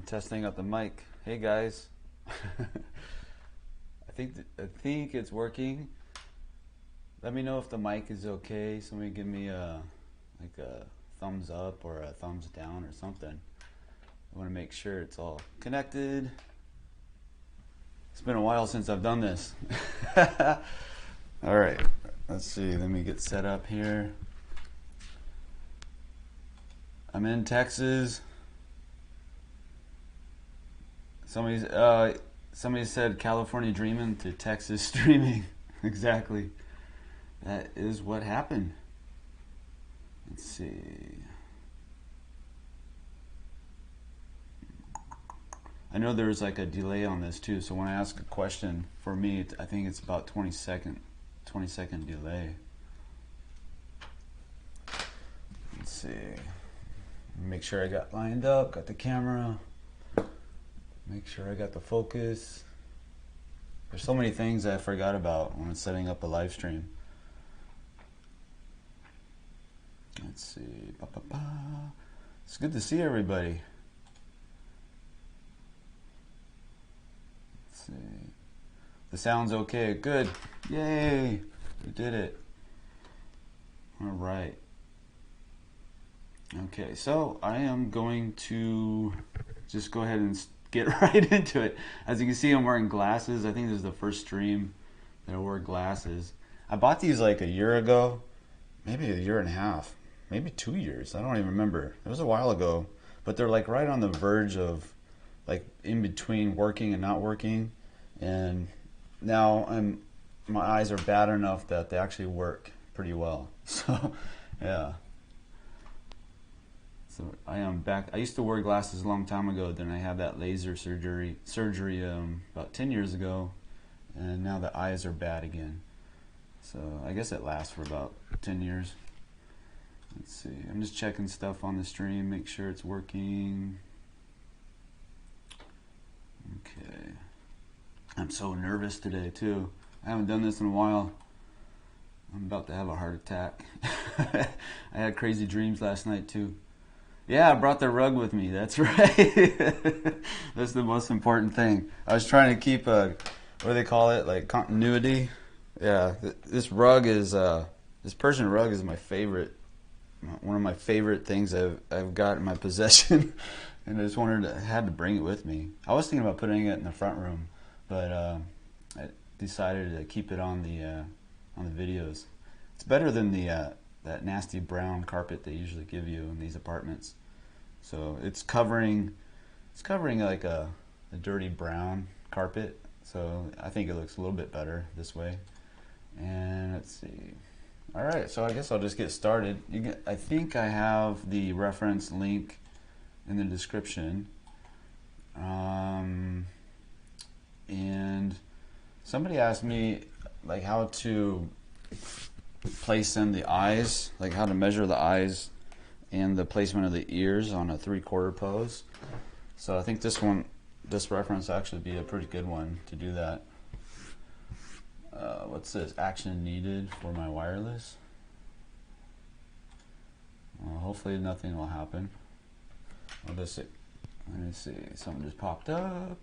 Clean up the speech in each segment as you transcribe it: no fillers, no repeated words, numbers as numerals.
Testing out the mic. Hey guys. I think it's working. Let me know if the mic is okay. Somebody give me a thumbs up or a thumbs down or something. I want to make sure it's all connected. It's been a while since I've done this. All right, let's see. Let me get set up here. I'm in Texas. Somebody said California dreaming to Texas streaming. Exactly. That is what happened. Let's see. I know there's like a delay on this too, so when I ask a question, for me, I think it's about 20 second delay. Let's see. Make sure I got lined up, got the camera. Make sure I got the focus. There's so many things I forgot about when I'm setting up a live stream. Let's see. It's good to see everybody. Let's see. The sound's okay. Good. Yay. We did it. All right. Okay, so I am going to just go ahead and get right into it. As you can see, I'm wearing glasses. I think this is the first stream that I wore glasses. I bought these like a year ago, maybe a year and a half, maybe 2 years. I don't even remember. It was a while ago, but they're like right on the verge of like in between working and not working. And now my eyes are bad enough that they actually work pretty well. So yeah. So I am back. I used to wear glasses a long time ago. Then I had that laser surgery about 10 years ago, and now the eyes are bad again. So I guess it lasts for about 10 years. Let's see. I'm just checking stuff on the stream, make sure it's working. Okay. I'm so nervous today too. I haven't done this in a while. I'm about to have a heart attack. I had crazy dreams last night too. Yeah, I brought the rug with me. That's right. That's the most important thing. I was trying to keep what do they call it? Like continuity. Yeah, this rug is this Persian rug is my favorite. One of my favorite things I've got in my possession, and I just I had to bring it with me. I was thinking about putting it in the front room, but I decided to keep it on the videos. It's better than that nasty brown carpet they usually give you in these apartments. So it's covering like a dirty brown carpet. So I think it looks a little bit better this way. And let's see. All right, so I guess I'll just get started. I think I have the reference link in the description. And somebody asked me like how to place in the eyes, like how to measure the eyes and the placement of the ears on a 3/4 pose. So I think this reference actually be a pretty good one to do that. What's this? Action needed for my wireless. Well, hopefully nothing will happen. Let me see. Something just popped up.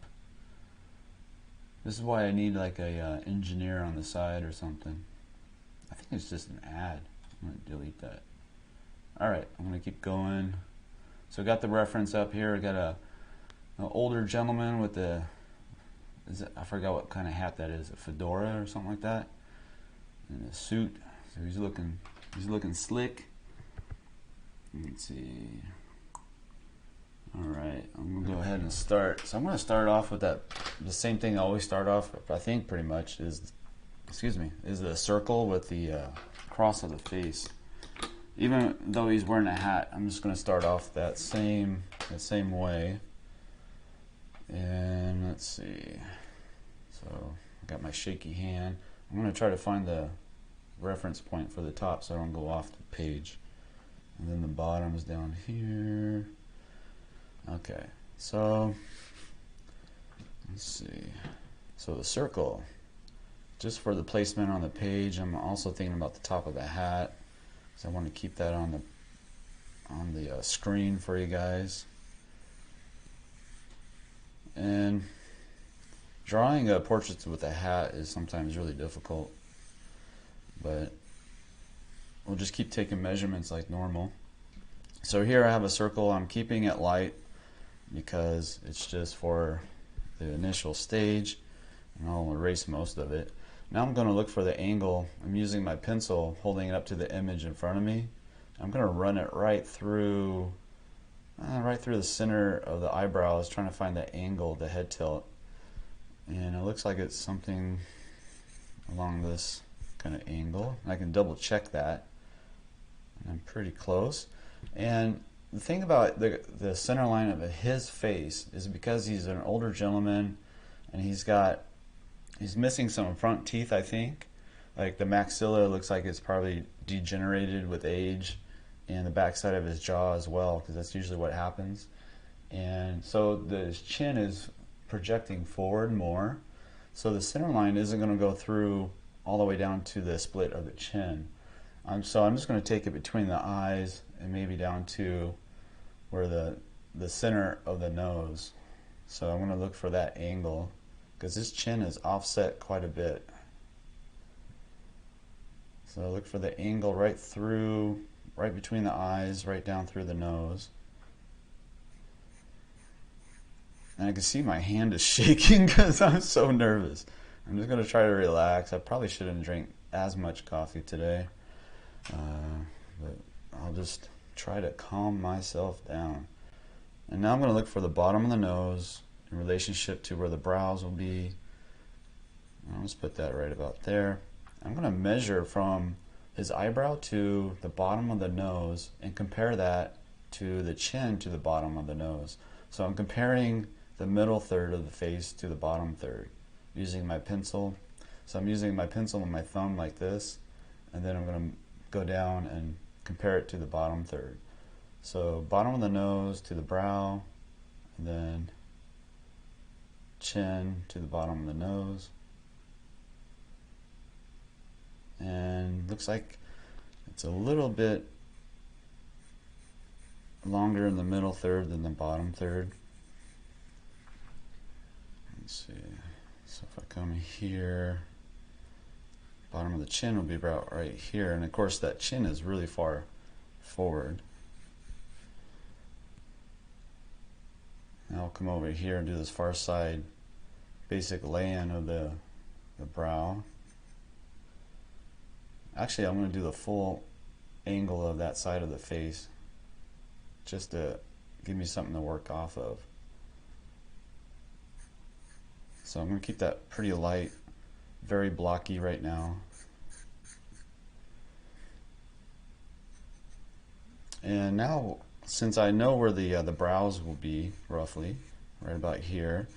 This is why I need like a engineer on the side or something. I think it's just an ad. I'm going to delete that. Alright, I'm going to keep going. So I got the reference up here. I got an older gentleman with I forgot what kind of hat that is, a fedora or something like that, and a suit. So he's looking slick. Let's see. Alright, I'm going to go ahead and start. So I'm going to start off with the same thing I always start off with, I think pretty much, is the circle with the cross of the face. Even though he's wearing a hat, I'm just going to start off that same way. And let's see. So I got my shaky hand. I'm going to try to find the reference point for the top so I don't go off the page. And then the bottom is down here. Okay, so let's see. So the circle, just for the placement on the page. I'm also thinking about the top of the hat, so I want to keep that on the screen for you guys. And drawing portraits with a hat is sometimes really difficult, but we'll just keep taking measurements like normal. So here I have a circle. I'm keeping it light because it's just for the initial stage, and I'll erase most of it. Now I'm going to look for the angle. I'm using my pencil, holding it up to the image in front of me. I'm going to run it right through the center of the eyebrows, trying to find the angle, the head tilt. And it looks like it's something along this kind of angle. I can double check that. And I'm pretty close. And the thing about the center line of his face is because he's an older gentleman and he's missing some front teeth, I think. Like the maxilla looks like it's probably degenerated with age, and the backside of his jaw as well, because that's usually what happens. And so his chin is projecting forward more, so the center line isn't going to go through all the way down to the split of the chin. So I'm just going to take it between the eyes and maybe down to where the center of the nose. So I'm going to look for that angle, because this chin is offset quite a bit. So look for the angle right between the eyes, right down through the nose. And I can see my hand is shaking because I'm so nervous. I'm just going to try to relax. I probably shouldn't drink as much coffee today, but I'll just try to calm myself down. And now I'm going to look for the bottom of the nose in relationship to where the brows will be. I'll just put that right about there. I'm going to measure from his eyebrow to the bottom of the nose and compare that to the chin to the bottom of the nose. So I'm comparing the middle third of the face to the bottom third using my pencil. So I'm using my pencil and my thumb like this, and then I'm going to go down and compare it to the bottom third. So bottom of the nose to the brow, and then chin to the bottom of the nose. And looks like it's a little bit longer in the middle third than the bottom third. Let's see. So if I come here, bottom of the chin will be about right here, and of course that chin is really far forward. Now I'll come over here and do this far side basic lay-in of the brow. Actually, I'm going to do the full angle of that side of the face just to give me something to work off of. So I'm going to keep that pretty light, very blocky right now. And now, since I know where the brows will be, roughly, right about here,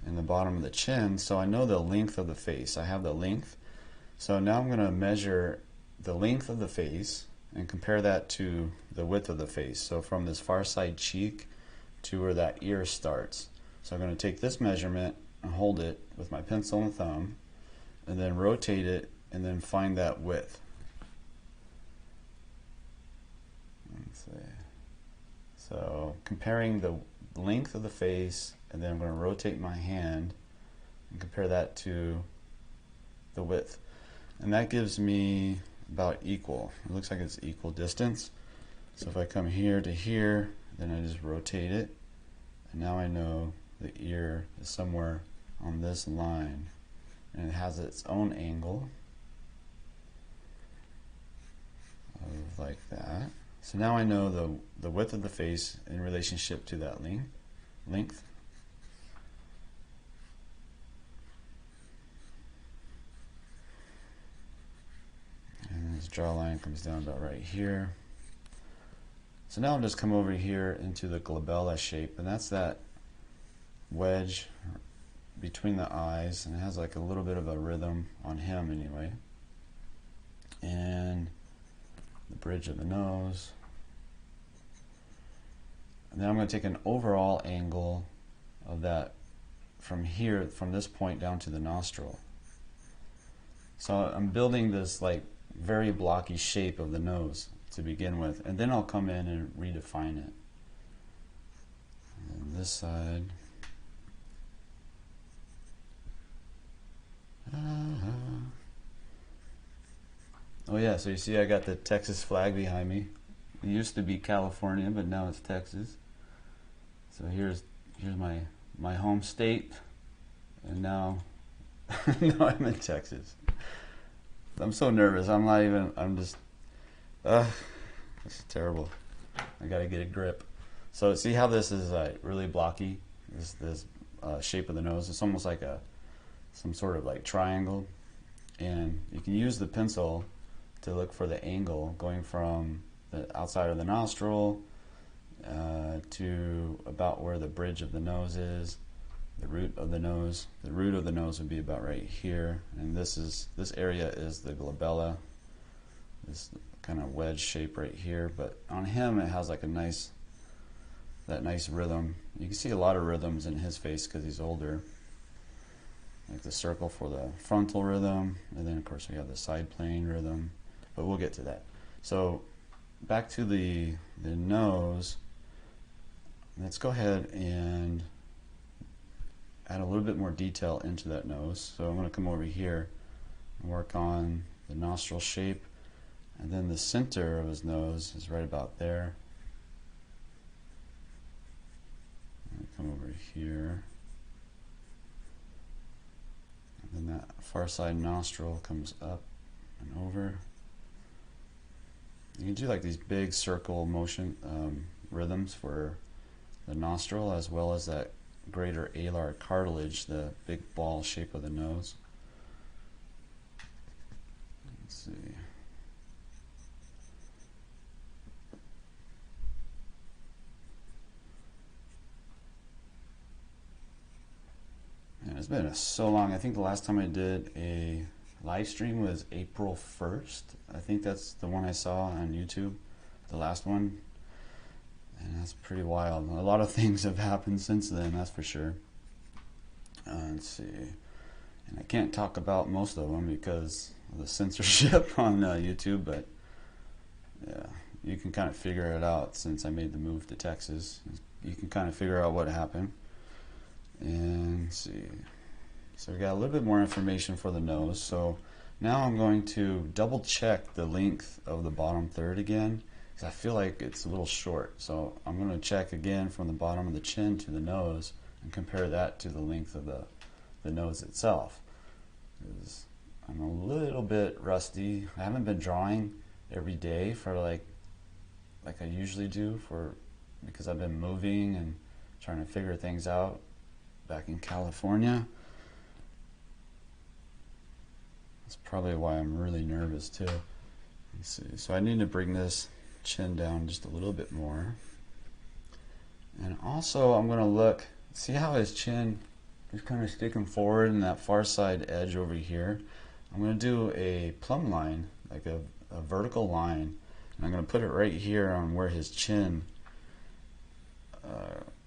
and the bottom of the chin, so I know the length of the face. I have the length. So now I'm going to measure the length of the face and compare that to the width of the face. So from this far side cheek to where that ear starts. So I'm going to take this measurement and hold it with my pencil and thumb, and then rotate it, and then find that width. Let's see. So comparing the length of the face, and then I'm going to rotate my hand and compare that to the width. And that gives me about equal. It looks like it's equal distance. So if I come here to here, then I just rotate it, and now I know the ear is somewhere on this line, and it has its own angle of like that. So now I know the width of the face in relationship to that length. And this jawline comes down about right here. So now I'll just come over here into the glabella shape, and that's that wedge between the eyes, and it has like a little bit of a rhythm on him anyway. And the bridge of the nose. And then I'm going to take an overall angle of that from here, from this point down to the nostril. So I'm building this like very blocky shape of the nose to begin with, and then I'll come in and redefine it. And this side, Oh yeah, so you see I got the Texas flag behind me. It used to be California, but now it's Texas. So here's my home state, and now now I'm in Texas. I'm so nervous. I'm just this is terrible. I gotta get a grip. So see how this is really blocky? This shape of the nose. It's almost like some sort of like triangle, and you can use the pencil to look for the angle going from the outside of the nostril to about where the bridge of the nose is, the root of the nose. The root of the nose would be about right here, and this area is the glabella, this kind of wedge shape right here. But on him, it has like that nice rhythm. You can see a lot of rhythms in his face because he's older, like the circle for the frontal rhythm, and then of course we have the side plane rhythm, but we'll get to that. So back to the nose. Let's go ahead and add a little bit more detail into that nose. So I'm going to come over here and work on the nostril shape, and then the center of his nose is right about there. Come over here, and then that far side nostril comes up and over. You can do like these big circle motion rhythms for the nostril, as well as that greater alar cartilage, the big ball shape of the nose. Let's see. And it's been so long. I think the last time I did a live stream was April 1st. I think that's the one I saw on YouTube, the last one. And that's pretty wild. A lot of things have happened since then, that's for sure. Let's see. And I can't talk about most of them because of the censorship on YouTube, but yeah, you can kind of figure it out since I made the move to Texas. You can kind of figure out what happened. And let's see. So we got a little bit more information for the nose. So now I'm going to double check the length of the bottom third again, because I feel like it's a little short. So I'm going to check again from the bottom of the chin to the nose and compare that to the length of the nose itself. Because I'm a little bit rusty. I haven't been drawing every day for like I usually do, because I've been moving and trying to figure things out back in California. That's probably why I'm really nervous too. Let's see. So I need to bring this chin down just a little bit more. And also I'm going to look, see how his chin is kind of sticking forward in that far side edge over here. I'm going to do a plumb line, like a vertical line, and I'm going to put it right here on where his chin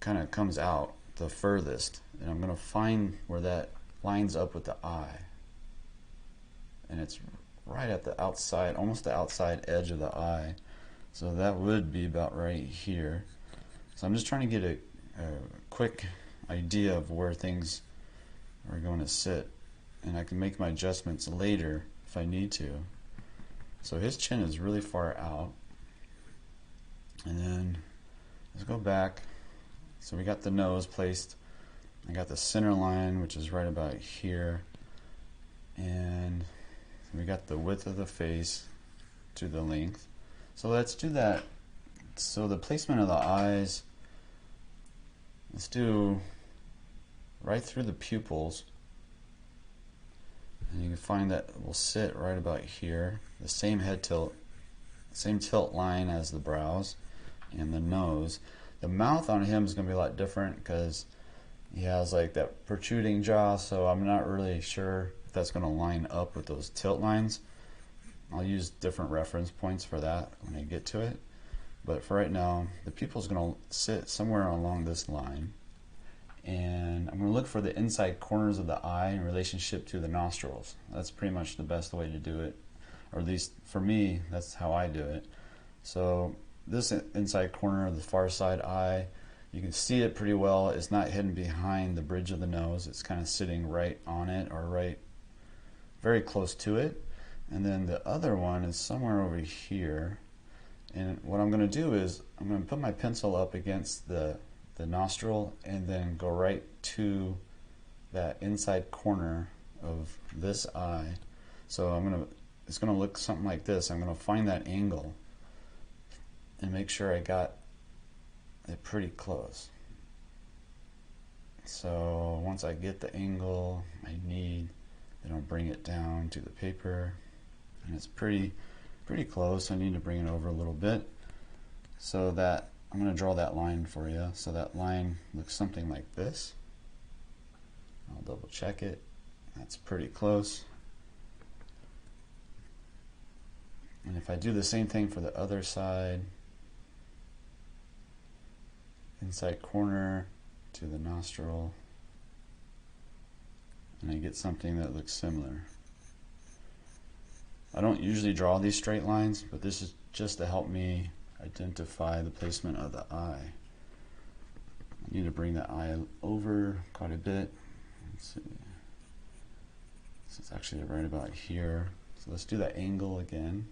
kind of comes out the furthest, and I'm going to find where that lines up with the eye, and it's right at the outside, almost the outside edge of the eye, so that would be about right here. So I'm just trying to get a quick idea of where things are going to sit, and I can make my adjustments later if I need to. So his chin is really far out, and then let's go back. So we got the nose placed. I got the center line, which is right about here, and we got the width of the face to the length. So let's do that. So the placement of the eyes, let's do right through the pupils, and you can find that will sit right about here. The same head tilt, same tilt line as the brows and the nose. The mouth on him is going to be a lot different because he has like that protruding jaw, so I'm not really sure if that's going to line up with those tilt lines. I'll use different reference points for that when I get to it. But for right now, the pupil is going to sit somewhere along this line. And I'm going to look for the inside corners of the eye in relationship to the nostrils. That's pretty much the best way to do it. Or at least for me, that's how I do it. So this inside corner of the far side eye, you can see it pretty well. It's not hidden behind the bridge of the nose. It's kind of sitting right on it, or right very close to it. And then the other one is somewhere over here. And what I'm going to do is I'm going to put my pencil up against the nostril and then go right to that inside corner of this eye. So it's going to look something like this. I'm going to find that angle and make sure I got it pretty close. So once I get the angle I need, then I'll bring it down to the paper, and it's pretty close. I need to bring it over a little bit so that I'm going to draw that line for you. So that line looks something like this. I'll double check it. That's pretty close. And if I do the same thing for the other side, inside corner to the nostril, and I get something that looks similar. I don't usually draw these straight lines, but this is just to help me identify the placement of the eye. I need to bring the eye over quite a bit. Let's see. This is actually right about here. So let's do that angle again.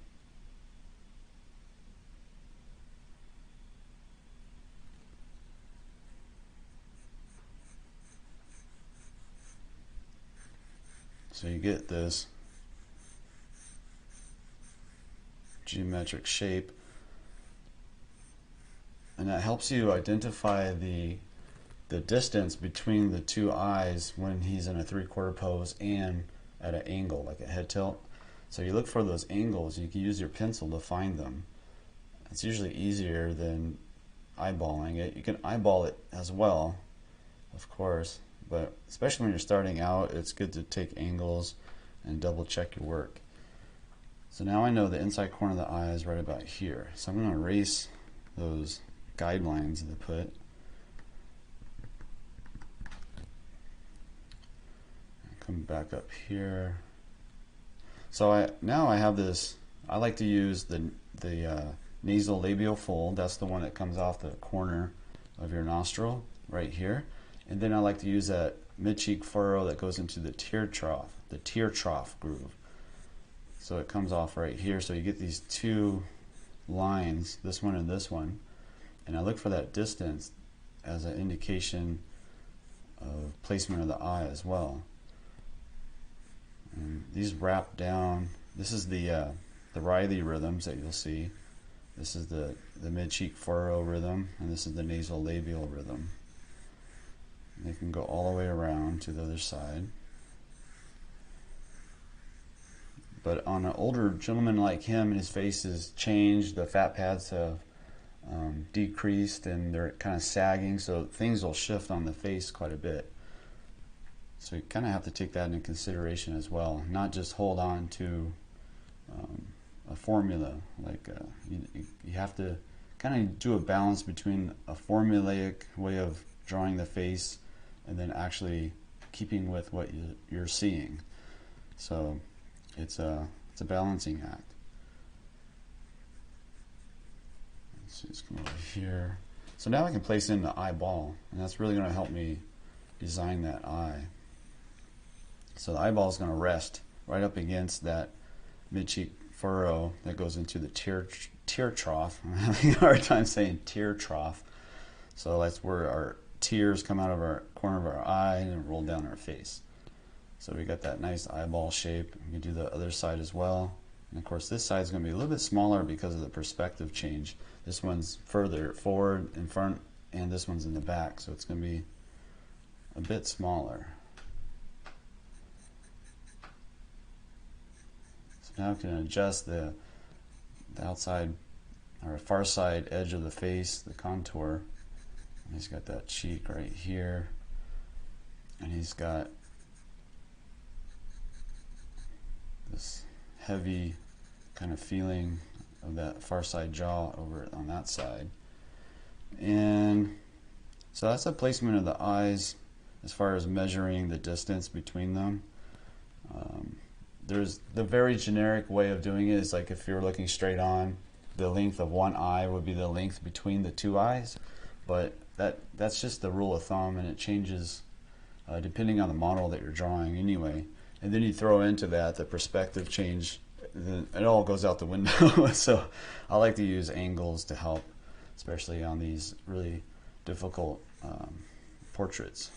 So you get this geometric shape, and that helps you identify the distance between the two eyes when he's in a 3/4 pose and at an angle, like a head tilt. So you look for those angles. You can use your pencil to find them. It's usually easier than eyeballing it. You can eyeball it as well, of course, but especially when you're starting out, it's good to take angles and double check your work. So now I know the inside corner of the eye is right about here. So I'm going to erase those guidelines that I put. Come back up here. So now I have this. I like to use the nasal labial fold. That's the one that comes off the corner of your nostril right here. And then I like to use that mid-cheek furrow that goes into the tear trough groove. So it comes off right here. So you get these two lines, this one and this one. And I look for that distance as an indication of placement of the eye as well. And these wrap down. This is the Reilly rhythms that you'll see. This is the mid-cheek furrow rhythm, and this is the nasal labial rhythm. They can go all the way around to the other side. But on an older gentleman like him, his face has changed. The fat pads have decreased, and they're kind of sagging, so things will shift on the face quite a bit. So you kind of have to take that into consideration as well, not just hold on to a formula. Like you have to kind of do a balance between a formulaic way of drawing the face and then actually keeping with what you're seeing. So it's a balancing act. Let's just come over here. So now I can place in the eyeball, and that's really going to help me design that eye. So the eyeball is going to rest right up against that mid-cheek furrow that goes into the tear trough. I'm having a hard time saying tear trough. So that's where our tears come out of our corner of our eye and roll down our face. So we got that nice eyeball shape. We can do the other side as well. And of course this side is going to be a little bit smaller because of the perspective change. This one's further forward in front, and this one's in the back, so it's going to be a bit smaller. So now I can adjust the outside or far side edge of the face, the contour. And he's got that cheek right here, and he's got this heavy kind of feeling of that far side jaw over on that side. And so that's the placement of the eyes as far as measuring the distance between them. There's the very generic way of doing it is like if you're looking straight on, the length of one eye would be the length between the two eyes, but that's just the rule of thumb, and it changes depending on the model that you're drawing anyway. And then you throw into that the perspective change it all goes out the window. So I like to use angles to help, especially on these really difficult portraits.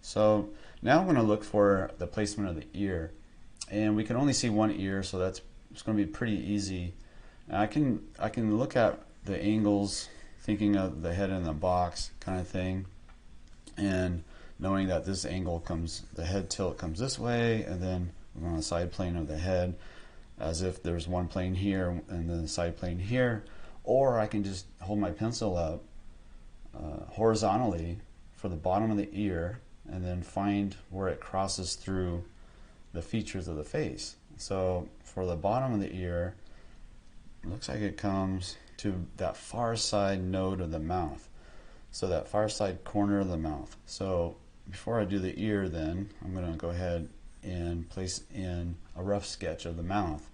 So now I'm going to look for the placement of the ear, and we can only see one ear, so it's going to be pretty easy. And I can look at the angles, thinking of the head in the box kind of thing, and knowing that this angle comes, the head tilt comes this way, and then we're on the side plane of the head, as if there's one plane here and then the side plane here. Or I can just hold my pencil up horizontally for the bottom of the ear, and then find where it crosses through the features of the face. So for the bottom of the ear, it looks like it comes to that far side node of the mouth. So that far side corner of the mouth. So before I do the ear, then I'm going to go ahead and place in a rough sketch of the mouth,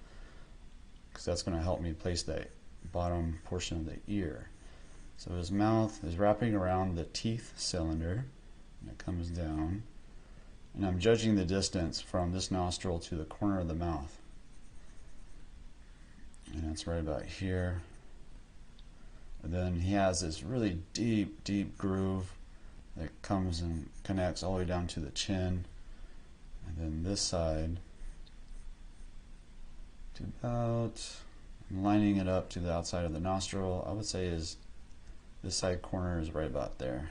because that's going to help me place that bottom portion of the ear. So his mouth is wrapping around the teeth cylinder, and it comes down, and I'm judging the distance from this nostril to the corner of the mouth, and it's right about here. And then he has this really deep groove that comes and connects all the way down to the chin, and then this side to about, I'm lining it up to the outside of the nostril. I would say is this side corner is right about there.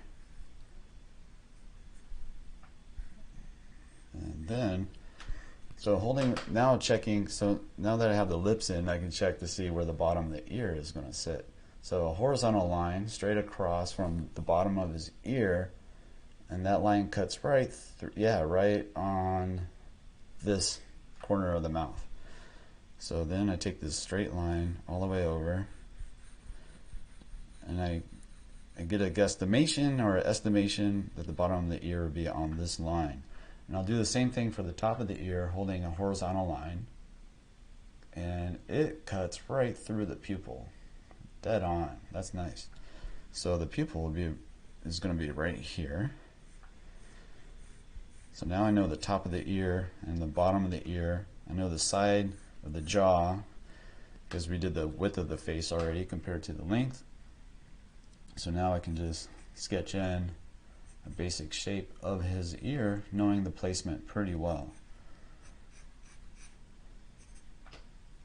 And then, so holding, now checking, so now that I have the lips in, I can check to see where the bottom of the ear is going to sit. So a horizontal line straight across from the bottom of his ear, and that line cuts right through, yeah, right on this corner of the mouth. So then I take this straight line all the way over, and I get a guesstimation or an estimation that the bottom of the ear would be on this line. And I'll do the same thing for the top of the ear, holding a horizontal line, and it cuts right through the pupil, dead on. That's nice. So the pupil is going to be right here. So now I know the top of the ear and the bottom of the ear. I know the side of the jaw, because we did the width of the face already compared to the length. So now I can just sketch in a basic shape of his ear, knowing the placement pretty well.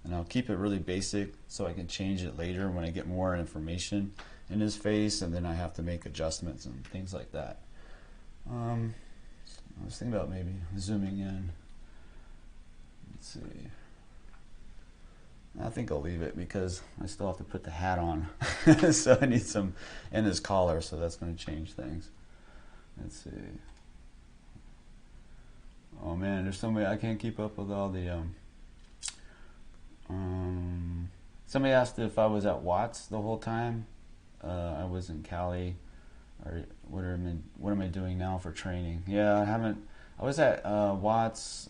And I'll keep it really basic so I can change it later when I get more information in his face, and then I have to make adjustments and things like that. I was thinking about maybe zooming in. Let's see. I think I'll leave it because I still have to put the hat on. So I need some in his collar, so that's going to change things. Let's see. Oh man, there's so many, I can't keep up with all the somebody asked if I was at Watts the whole time. I was in Cali. Or what am I doing now for training? Yeah, I was at Watts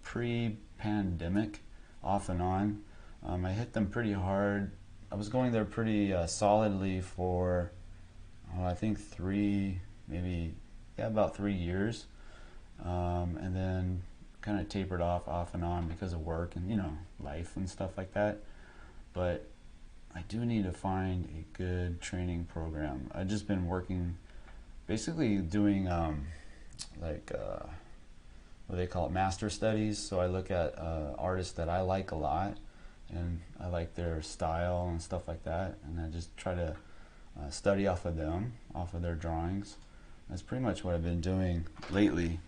pre-pandemic, off and on. I hit them pretty hard. I was going there pretty solidly for I think about 3 years, and then kind of tapered off and on because of work and life and stuff like that. But I do need to find a good training program. I've just been working, basically doing what they call it, master studies. So I look at artists that I like a lot, and I like their style and stuff like that, and I just try to study off of them, off of their drawings. That's pretty much what I've been doing lately.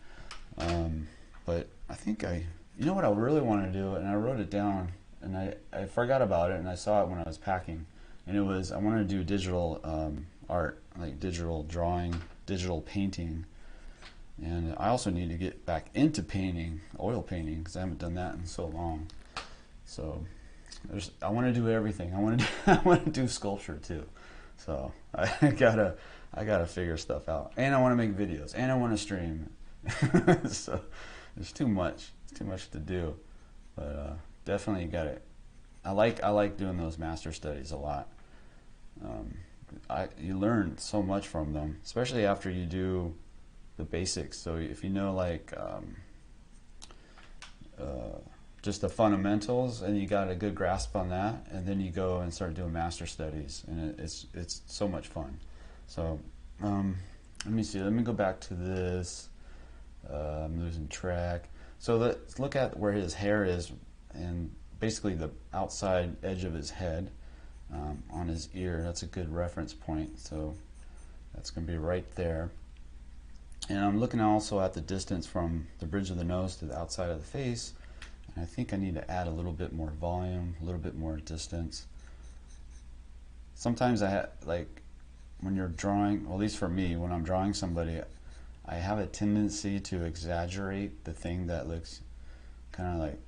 But I think you know what I really want to do, and I wrote it down, and I forgot about it, and I saw it when I was packing, and it was, I wanted to do digital art, like digital drawing, digital painting. And I also need to get back into painting, oil painting, because I haven't done that in so long. So I want to do everything. I want to do sculpture too. So I gotta figure stuff out. And I want to make videos. And I want to stream. So there's too much. It's too much to do. But definitely got it. I like doing those master studies a lot. You learn so much from them, especially after you do the basics. So if you know, like just the fundamentals, and you got a good grasp on that, and then you go and start doing master studies, and it's so much fun. So let me see. Let me go back to this. I'm losing track. So let's look at where his hair is, and basically the outside edge of his head on his ear. That's a good reference point. So that's going to be right there. And I'm looking also at the distance from the bridge of the nose to the outside of the face. And I think I need to add a little bit more volume, a little bit more distance. Sometimes like when you're drawing, well, at least for me, when I'm drawing somebody, I have a tendency to exaggerate the thing that looks kind of like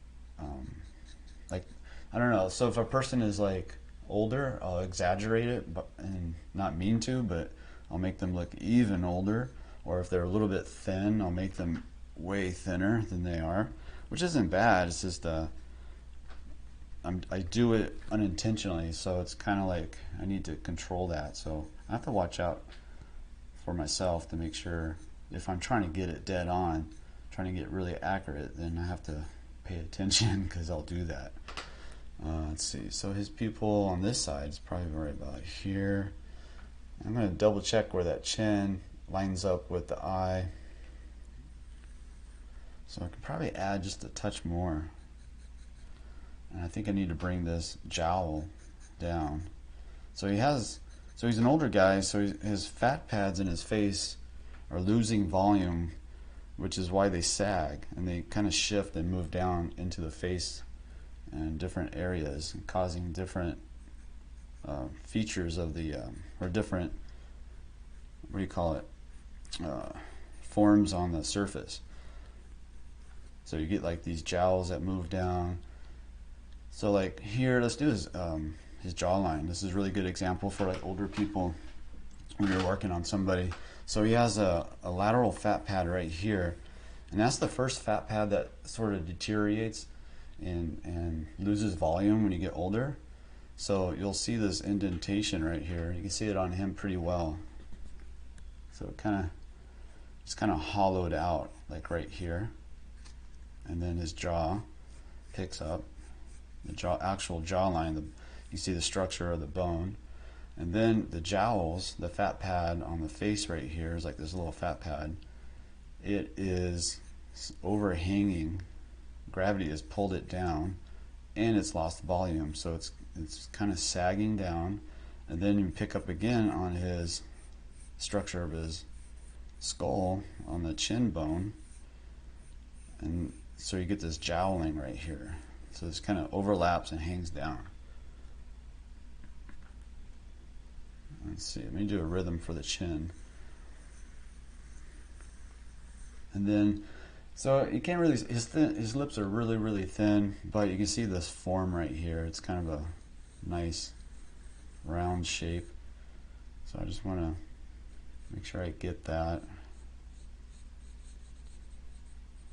I don't know. So if a person is like older, I'll exaggerate it, and not mean to, but I'll make them look even older. Or if they're a little bit thin, I'll make them way thinner than they are, which isn't bad. It's just I do it unintentionally, so it's kind of like I need to control that. So I have to watch out for myself to make sure if I'm trying to get it dead on, trying to get really accurate, then I have to pay attention because I'll do that. Let's see. So his pupil on this side is probably right about here. I'm going to double check where that chin lines up with the eye. So I could probably add just a touch more. And I think I need to bring this jowl down. So he's an older guy, so his fat pads in his face are losing volume, which is why they sag, and they kind of shift and move down into the face and different areas, causing different features of the or different, what do you call it, forms on the surface. So you get like these jowls that move down. So like here, let's do his jawline. This is a really good example for like older people when you're working on somebody. So he has a lateral fat pad right here, and that's the first fat pad that sort of deteriorates and loses volume when you get older. So you'll see this indentation right here. You can see it on him pretty well. So it it's kind of hollowed out like right here, and then his jaw picks up. The actual jawline, you see the structure of the bone, and then the jowls, the fat pad on the face right here is like this little fat pad. It is overhanging. Gravity has pulled it down, and it's lost volume, so it's kind of sagging down. And then you pick up again on his structure of his skull on the chin bone, and so you get this jowling right here. So this kind of overlaps and hangs down. Let's see, let me do a rhythm for the chin. And then, so you can't really, his lips are really, really thin, but you can see this form right here. It's kind of a nice round shape. So I just want to make sure I get that.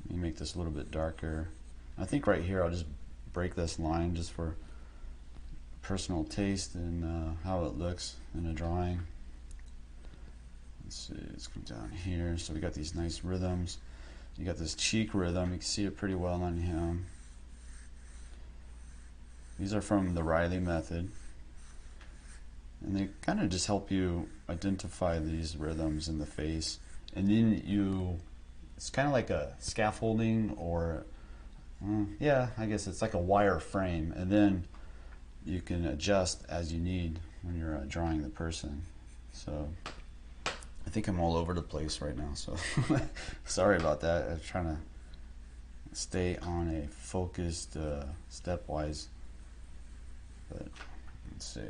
Let me make this a little bit darker. I think right here I'll just break this line just for personal taste and how it looks in a drawing. Let's see, let's come down here. So we got these nice rhythms. You got this cheek rhythm. You can see it pretty well on him. These are from the Reilly Method, and they kind of just help you identify these rhythms in the face. And then it's kind of like a scaffolding, or yeah, I guess it's like a wire frame, and then you can adjust as you need when you're drawing the person. So I think I'm all over the place right now, so sorry about that. I'm trying to stay on a focused stepwise, but let's see.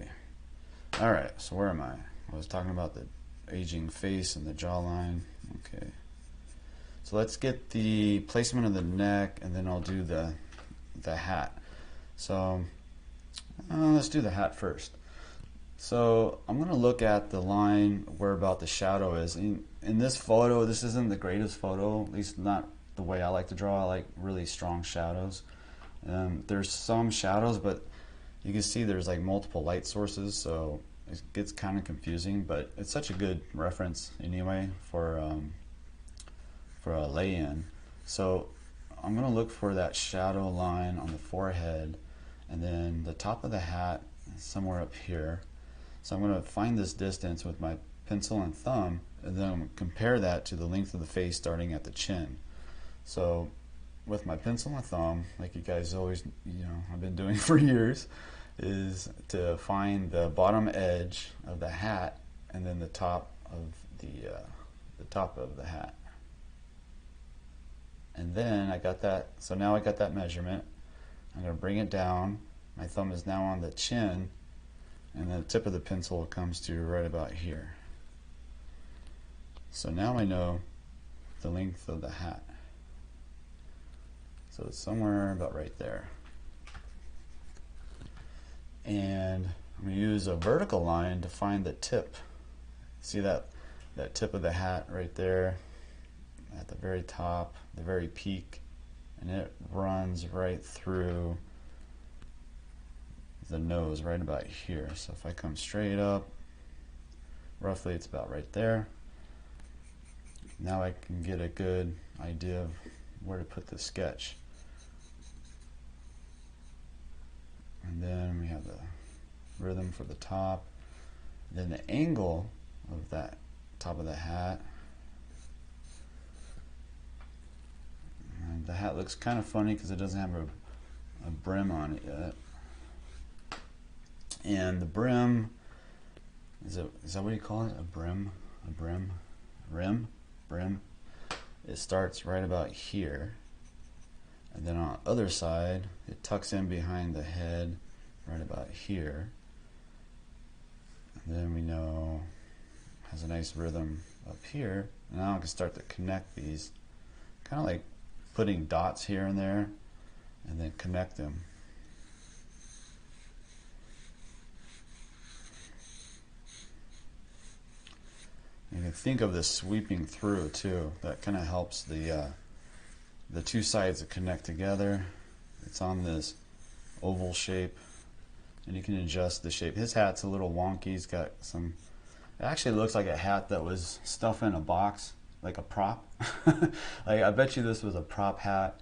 All right, so where am I was talking about the aging face and the jawline. Okay, so let's get the placement of the neck, and then I'll do the hat. So let's do the hat first. So I'm going to look at the line where about the shadow is. In this photo, this isn't the greatest photo, at least not the way I like to draw. I like really strong shadows. There's some shadows, but you can see there's like multiple light sources, so it gets kind of confusing, but it's such a good reference anyway for a lay-in. So I'm going to look for that shadow line on the forehead, and then the top of the hat is somewhere up here. So I'm going to find this distance with my pencil and thumb, and then I'm going to compare that to the length of the face starting at the chin. So with my pencil and thumb, like you guys always, I've been doing for years, is to find the bottom edge of the hat and then the top of the hat. And then I got that, so now I got that measurement. I'm going to bring it down. My thumb is now on the chin, and the tip of the pencil comes to right about here. So now I know the length of the hat. So it's somewhere about right there. And I'm going to use a vertical line to find the tip. See that tip of the hat right there at the very top, the very peak, and it runs right through the nose right about here. So if I come straight up, roughly it's about right there. Now I can get a good idea of where to put the sketch. And then we have the rhythm for the top. Then the angle of that top of the hat. And the hat looks kind of funny because it doesn't have a brim on it yet. And the brim, is that what you call it? A brim? A brim? Rim? Brim? It starts right about here. And then on the other side, it tucks in behind the head right about here. And then we know it has a nice rhythm up here. And now I can start to connect these, kind of like putting dots here and there, and then connect them. You can think of this sweeping through too. That kind of helps the two sides to connect together. It's on this oval shape, and you can adjust the shape. His hat's a little wonky. He's got some, it actually looks like a hat that was stuffed in a box, like a prop. Like, I bet you this was a prop hat,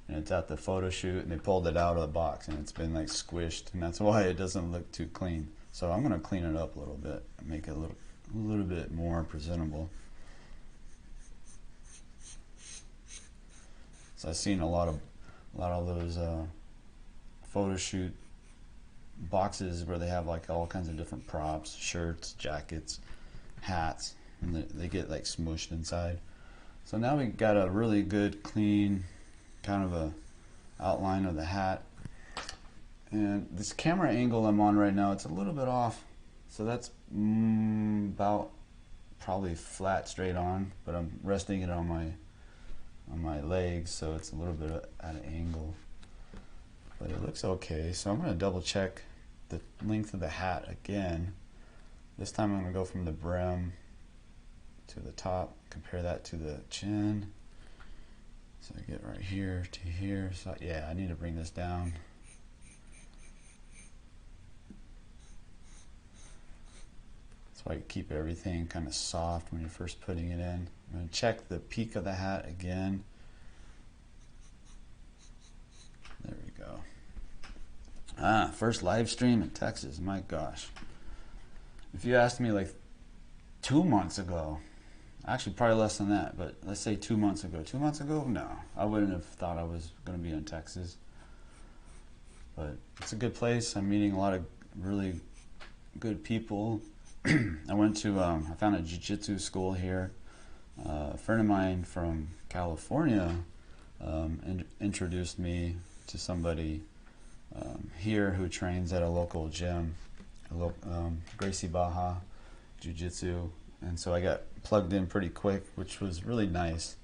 and it's at the photo shoot, and they pulled it out of the box, and it's been like squished, and that's why it doesn't look too clean. So I'm going to clean it up a little bit and make it a little bit more presentable. So I've seen a lot of those photo shoot boxes where they have like all kinds of different props, shirts, jackets, hats, and they get like smushed inside. So now we got a really good, clean kind of a outline of the hat. And this camera angle I'm on right now, it's a little bit off. So that's about probably flat straight on, but I'm resting it on my legs, so it's a little bit at an angle. But it looks okay. So I'm going to double check the length of the hat again. This time I'm going to go from the brim to the top, compare that to the chin. So I get right here to here. So yeah, I need to bring this down. That's why you keep everything kind of soft when you're first putting it in. I'm going to check the peak of the hat again. There we go. First live stream in Texas, my gosh. If you asked me like 2 months ago, actually probably less than that, but let's say 2 months ago. 2 months ago, no, I wouldn't have thought I was going to be in Texas. But it's a good place. I'm meeting a lot of really good people. I found a jiu-jitsu school here. A friend of mine from California introduced me to somebody here who trains at a local gym, 𝗍𝕗𝗍 Jiu-Jitsu, and so I got plugged in pretty quick, which was really nice,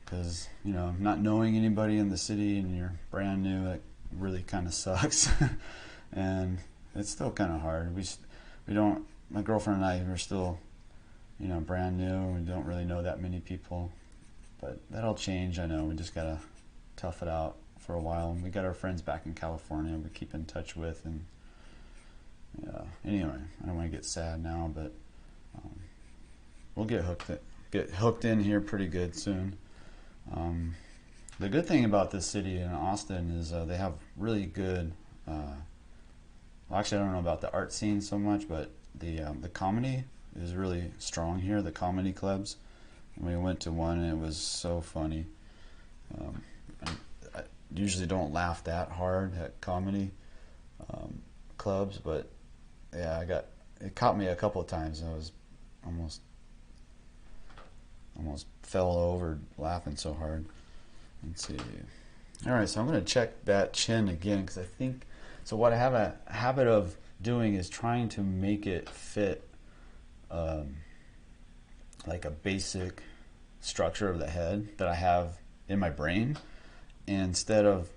because not knowing anybody in the city and you're brand new, it really kind of sucks. And it's still kind of hard. My girlfriend and I, we're still brand new. We don't really know that many people, but that'll change. I know. We just gotta tough it out for a while. And we got our friends back in California we keep in touch with, and anyway, I don't want to get sad now, but we'll get hooked in here pretty good soon. The good thing about this city in Austin is they have really good. Well, actually, I don't know about the art scene so much, but the comedy is really strong here. The comedy clubs. And we went to one, and it was so funny. I usually don't laugh that hard at comedy clubs, but yeah, it caught me a couple of times. I was almost fell over laughing so hard. Let's see. All right, so I'm going to check that chin again because I think so. What I have a habit of doing is trying to make it fit like a basic structure of the head that I have in my brain, instead of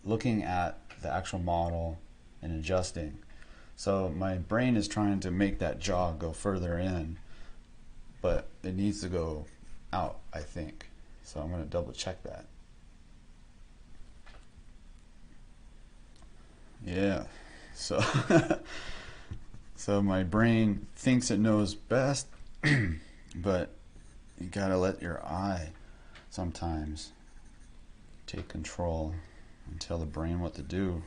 looking at the actual model and adjusting. So my brain is trying to make that jaw go further in, but it needs to go out, I think. So I'm going to double check that. Yeah, so so my brain thinks it knows best, but you gotta let your eye sometimes take control and tell the brain what to do.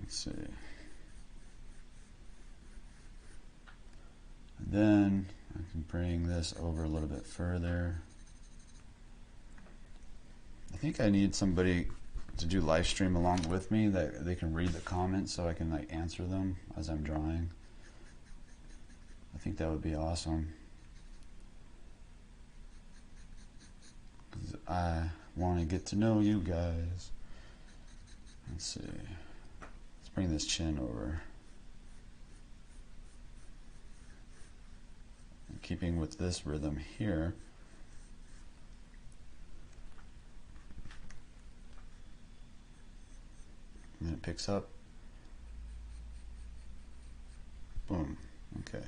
Let's see. And then I can bring this over a little bit further. I think I need somebody to do live stream along with me that they can read the comments so I can like answer them as I'm drawing. I think that would be awesome. 'Cause I want to get to know you guys. Let's see. Let's bring this chin over. And keeping with this rhythm here. And it picks up. Boom. Okay.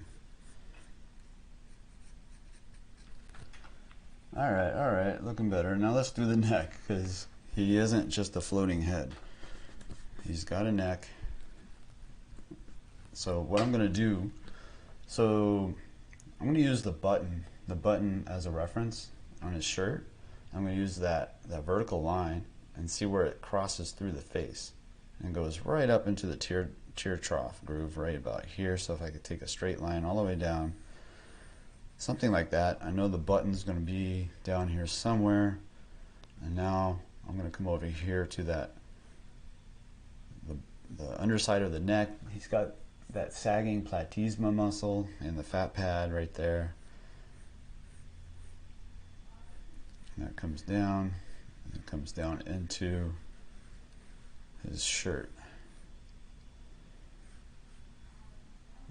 All right, looking better. Now let's do the neck, because he isn't just a floating head. He's got a neck. So what I'm going to do, so I'm going to use the button as a reference on his shirt. I'm going to use that vertical line and see where it crosses through the face and goes right up into the tear trough groove right about here. So if I could take a straight line all the way down, something like that. I know the button's going to be down here somewhere, and now I'm going to come over here to the underside of the neck. He's got that sagging platysma muscle and the fat pad right there. And that comes down, and it comes down into his shirt.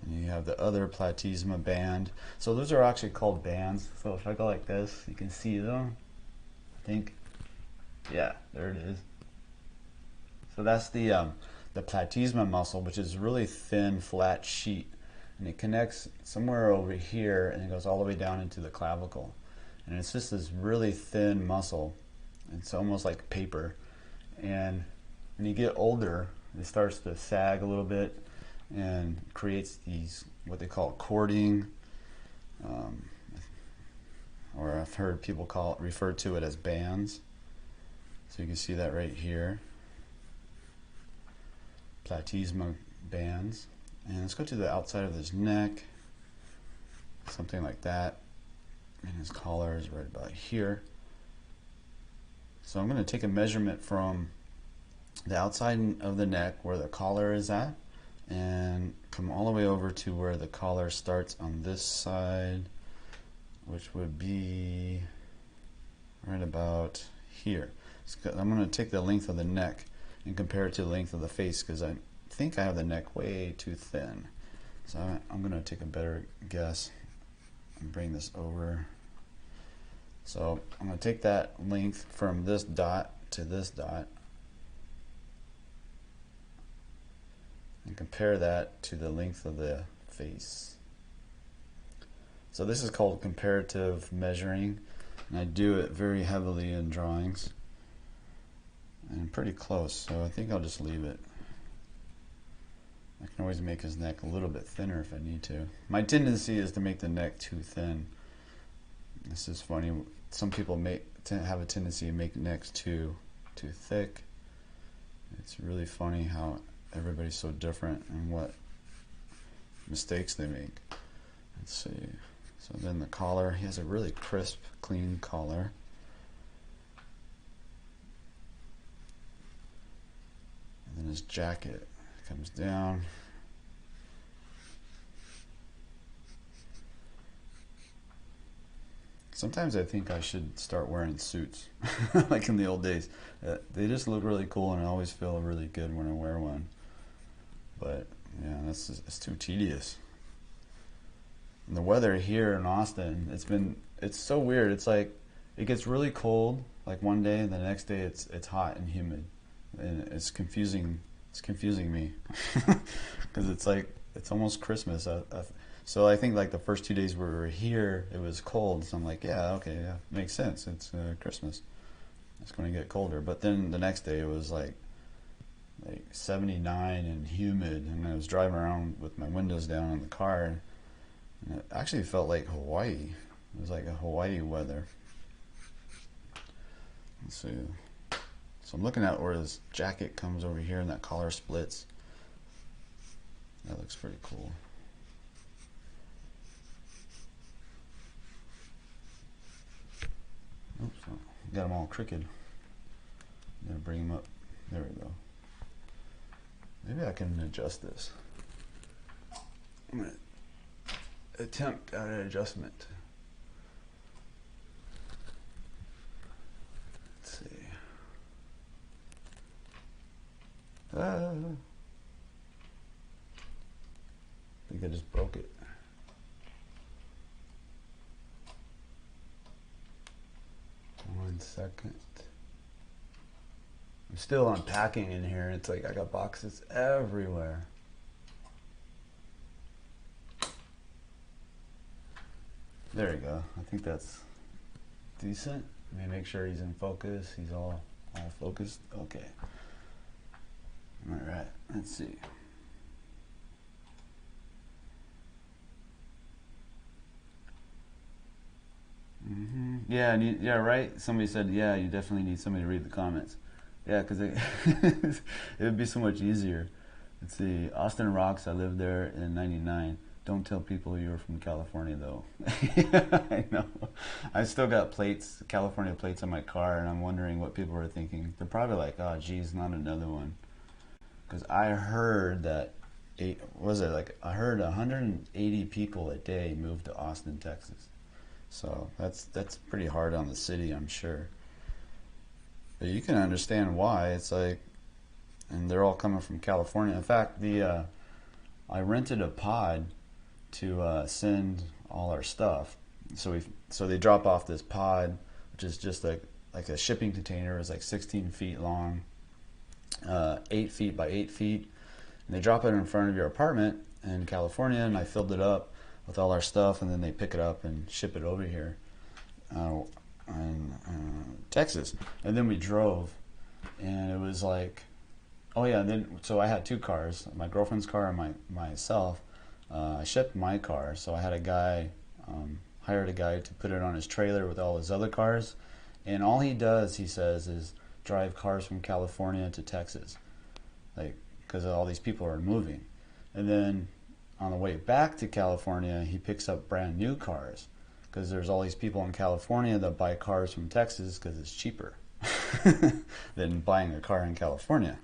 And you have the other platysma band. So those are actually called bands. So if I go like this, you can see them. I think, yeah, there it is. So that's the platysma muscle, which is really thin, flat sheet, and it connects somewhere over here, and it goes all the way down into the clavicle. And it's just this really thin muscle. It's almost like paper. And when you get older, it starts to sag a little bit and creates these, what they call cording, or I've heard people refer to it as bands. So you can see that right here, platysma bands. And let's go to the outside of his neck, something like that. And his collar is right about here. So I'm going to take a measurement from the outside of the neck where the collar is at, and come all the way over to where the collar starts on this side, which would be right about here. So I'm going to take the length of the neck and compare it to the length of the face, because I think I have the neck way too thin. So I'm going to take a better guess and bring this over. So I'm going to take that length from this dot to this dot and compare that to the length of the face. So this is called comparative measuring, and I do it very heavily in drawings, and pretty close, so I think I'll just leave it. I can always make his neck a little bit thinner if I need to. My tendency is to make the neck too thin. This is funny. Some people have a tendency to make necks too thick. It's really funny how everybody's so different and what mistakes they make. Let's see. So then the collar, he has a really crisp, clean collar. And then his jacket comes down. Sometimes I think I should start wearing suits, like in the old days. They just look really cool, and I always feel really good when I wear one. But yeah, it's too tedious. And the weather here in Austin, it's so weird. It's like it gets really cold, like one day, and the next day it's hot and humid, and it's confusing. It's confusing me because it's like it's almost Christmas. So I think like the first 2 days we were here, it was cold. So I'm like, yeah, okay, yeah, makes sense. It's Christmas. It's going to get colder. But then the next day it was like 79 and humid, and I was driving around with my windows down in the car, and it actually felt like Hawaii. It was like a Hawaii weather. Let's see. So I'm looking at where his jacket comes over here and that collar splits. That looks pretty cool. Oops, got them all crooked. Gotta bring them up. There we go. Maybe I can adjust this. I'm gonna attempt at an adjustment. Let's see. I think I just broke it. One second. I'm still unpacking in here. It's like I got boxes everywhere. There you go. I think that's decent. Let me make sure he's in focus. He's all focused. Okay. All right. Let's see. Yeah, yeah, right. Somebody said, yeah, you definitely need somebody to read the comments. Yeah, because it would be so much easier. Let's see. Austin rocks. I lived there in '99. Don't tell people you're from California, though. I know. I still got plates, California plates on my car, and I'm wondering what people are thinking. They're probably like, oh, geez, not another one. Because I heard that, I heard 180 people a day moved to Austin, Texas. So that's pretty hard on the city, I'm sure. But you can understand why. It's like, and they're all coming from California. In fact, I rented a pod to send all our stuff. So they drop off this pod, which is just like a shipping container. It's like 16 feet long, 8 feet by 8 feet, and they drop it in front of your apartment in California. And I filled it up with all our stuff, and then they pick it up and ship it over here in Texas. And then we drove, and it was like, oh yeah, and then so I had two cars, my girlfriend's car and myself. I shipped my car, so I had a guy, hired a guy to put it on his trailer with all his other cars, and all he does, he says, is drive cars from California to Texas, like, because all these people are moving. And then on the way back to California, he picks up brand new cars, because there's all these people in California that buy cars from Texas because it's cheaper than buying a car in California.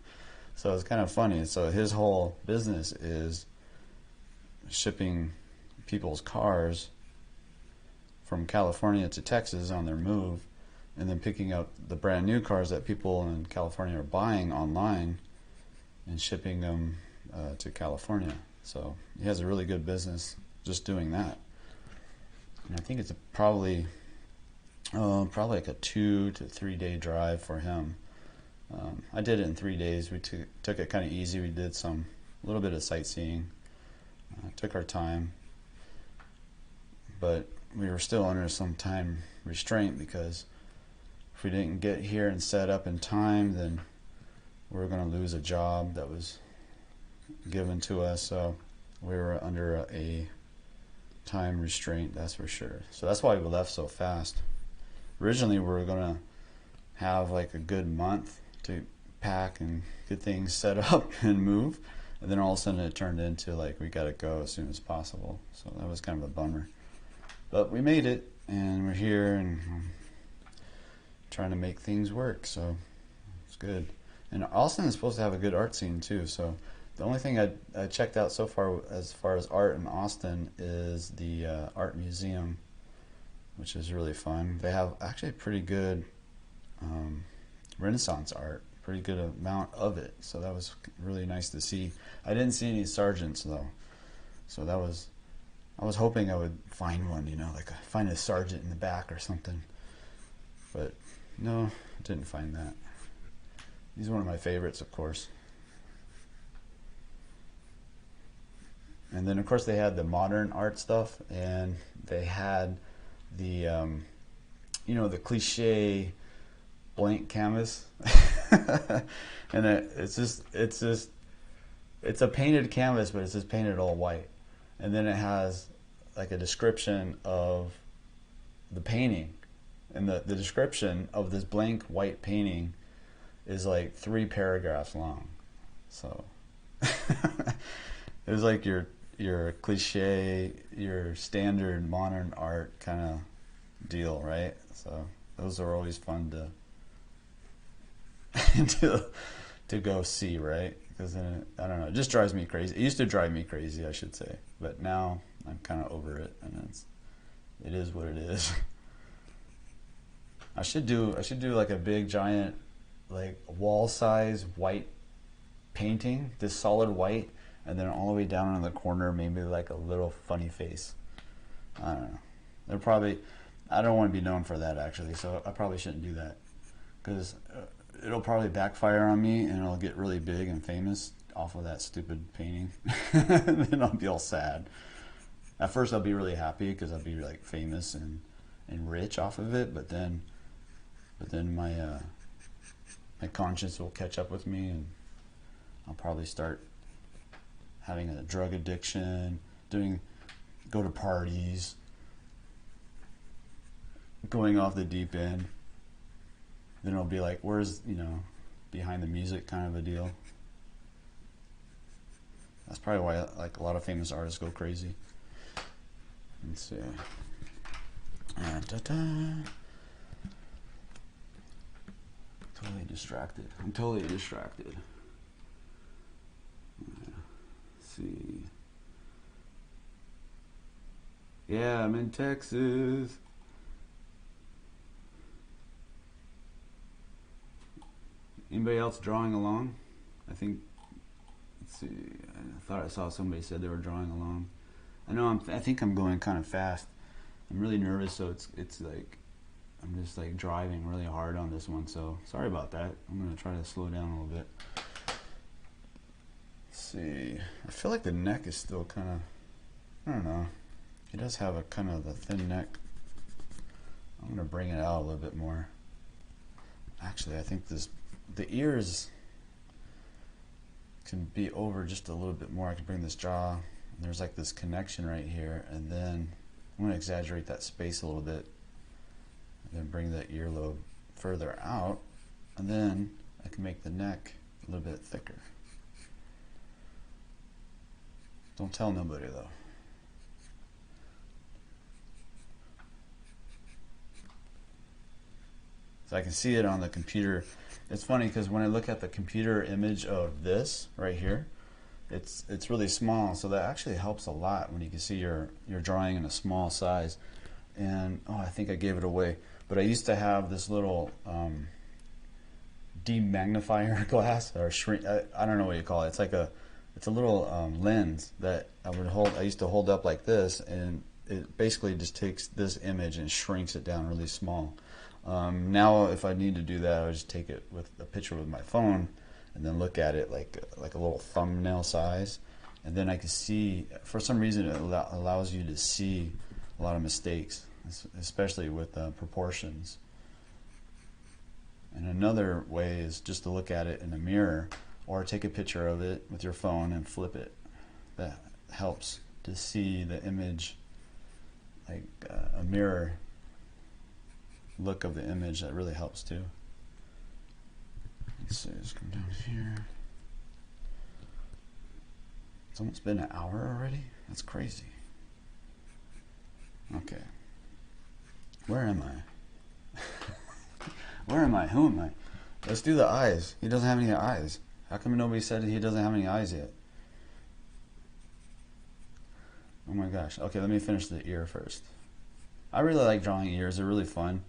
So it's kind of funny. So his whole business is shipping people's cars from California to Texas on their move, and then picking up the brand new cars that people in California are buying online and shipping them to California. So he has a really good business just doing that. And I think it's probably like a 2 to 3 day drive for him. I did it in 3 days. We took it kind of easy. We did a little bit of sightseeing. Took our time, but we were still under some time restraint, because if we didn't get here and set up in time, then we were going to lose a job that was given to us. So we were under a time restraint, that's for sure. So that's why we left so fast. Originally we were gonna have like a good month to pack and get things set up and move, and then all of a sudden it turned into like we gotta go as soon as possible. So that was kind of a bummer, but we made it and we're here and trying to make things work, so it's good. And Austin is supposed to have a good art scene too, so the only thing I checked out so far as art in Austin is the art museum, which is really fun. They have actually pretty good Renaissance art, pretty good amount of it, so that was really nice to see. I didn't see any Sargents though, so that was, I was hoping I would find one, you know, like find a Sargent in the back or something, but no, didn't find that. He's one of my favorites, of course. And then of course they had the modern art stuff, and they had the you know, the cliche blank canvas. And it's a painted canvas, but it's just painted all white, and then it has like a description of the painting, and the description of this blank white painting is like 3 paragraphs long. So it was like your cliche, your standard modern art kind of deal, right? So those are always fun to go see, right? Because then I don't know, it just drives me crazy. It used to drive me crazy, I should say, but now I'm kind of over it, and it is what it is. I should do like a big giant, like wall size white painting, this solid white, and then all the way down in the corner maybe like a little funny face. I don't know. They're probably, I don't want to be known for that actually, so I probably shouldn't do that, because it'll probably backfire on me and it'll get really big and famous off of that stupid painting. And then I'll be all sad. At first I'll be really happy because I'll be like famous and rich off of it, but then my my conscience will catch up with me, and I'll probably start having a drug addiction, go to parties, going off the deep end. Then it'll be like, where's, you know, behind the music kind of a deal. That's probably why like a lot of famous artists go crazy. Let's see. Totally distracted. I'm totally distracted. Let's see. Yeah, I'm in Texas. Anybody else drawing along? I think, let's see, I thought I saw somebody said they were drawing along. I know I think I'm going kind of fast. I'm really nervous, so it's like I'm just like driving really hard on this one, so sorry about that. I'm gonna try to slow down a little bit. Let's see, I feel like the neck is still kind of, I don't know, it does have a kind of a thin neck. I'm gonna bring it out a little bit more. Actually, I think the ears can be over just a little bit more. I can bring this jaw, and there's like this connection right here, and then I'm going to exaggerate that space a little bit, and then bring the earlobe further out, and then I can make the neck a little bit thicker. Don't tell nobody though. So I can see it on the computer. It's funny because when I look at the computer image of this right here, it's really small, so that actually helps a lot when you can see your drawing in a small size. And oh, I think I gave it away, but I used to have this little demagnifier glass, or shrink, I don't know what you call it. It's a little lens that I used to hold up like this, and it basically just takes this image and shrinks it down really small. Now if I need to do that, I just take it with a picture with my phone and then look at it like a little thumbnail size, and then I can see, for some reason it allows you to see a lot of mistakes, especially with proportions. And another way is just to look at it in a mirror, or take a picture of it with your phone and flip it. That helps to see the image like a mirror. look of the image, that really helps too. Let's see, just come down here. It's almost been an hour already? That's crazy. Okay. Where am I? Where am I? Who am I? Let's do the eyes. He doesn't have any eyes. How come nobody said he doesn't have any eyes yet? Oh my gosh. Okay, let me finish the ear first. I really like drawing ears. They're really fun.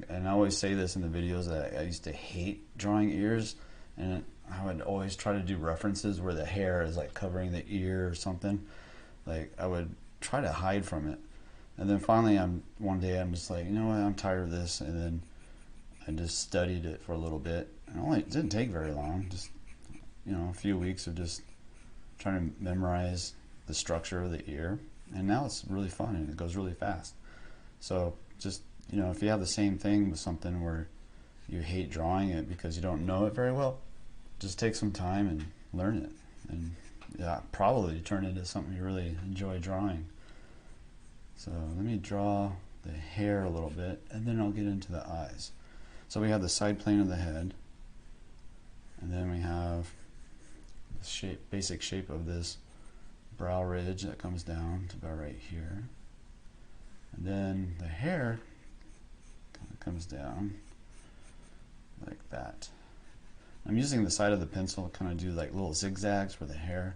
And I always say this in the videos that I used to hate drawing ears. And I would always try to do references where the hair is like covering the ear or something. Like I would try to hide from it. And then finally one day I'm just like, you know what, I'm tired of this. And then I just studied it for a little bit. And it didn't take very long. Just, you know, a few weeks of just trying to memorize the structure of the ear. And now it's really fun and it goes really fast. So just, you know, if you have the same thing with something where you hate drawing it because you don't know it very well, just take some time and learn it. And yeah, probably turn it into something you really enjoy drawing. So let me draw the hair a little bit and then I'll get into the eyes. So we have the side plane of the head, and then we have the shape, basic shape of this brow ridge that comes down to about right here. And then the hair kind of comes down like that. I'm using the side of the pencil to kind of do like little zigzags for the hair.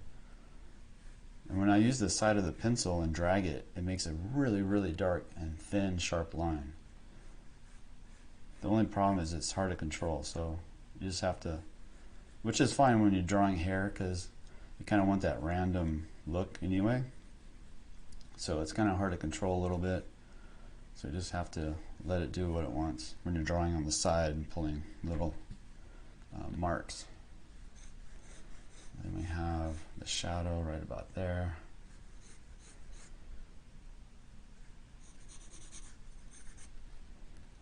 And when I use the side of the pencil and drag it, it makes a really, really dark and thin, sharp line. The only problem is it's hard to control, so you just have to, which is fine when you're drawing hair because you kind of want that random look anyway. So it's kind of hard to control a little bit. So you just have to let it do what it wants when you're drawing on the side and pulling little marks. Then we have the shadow right about there.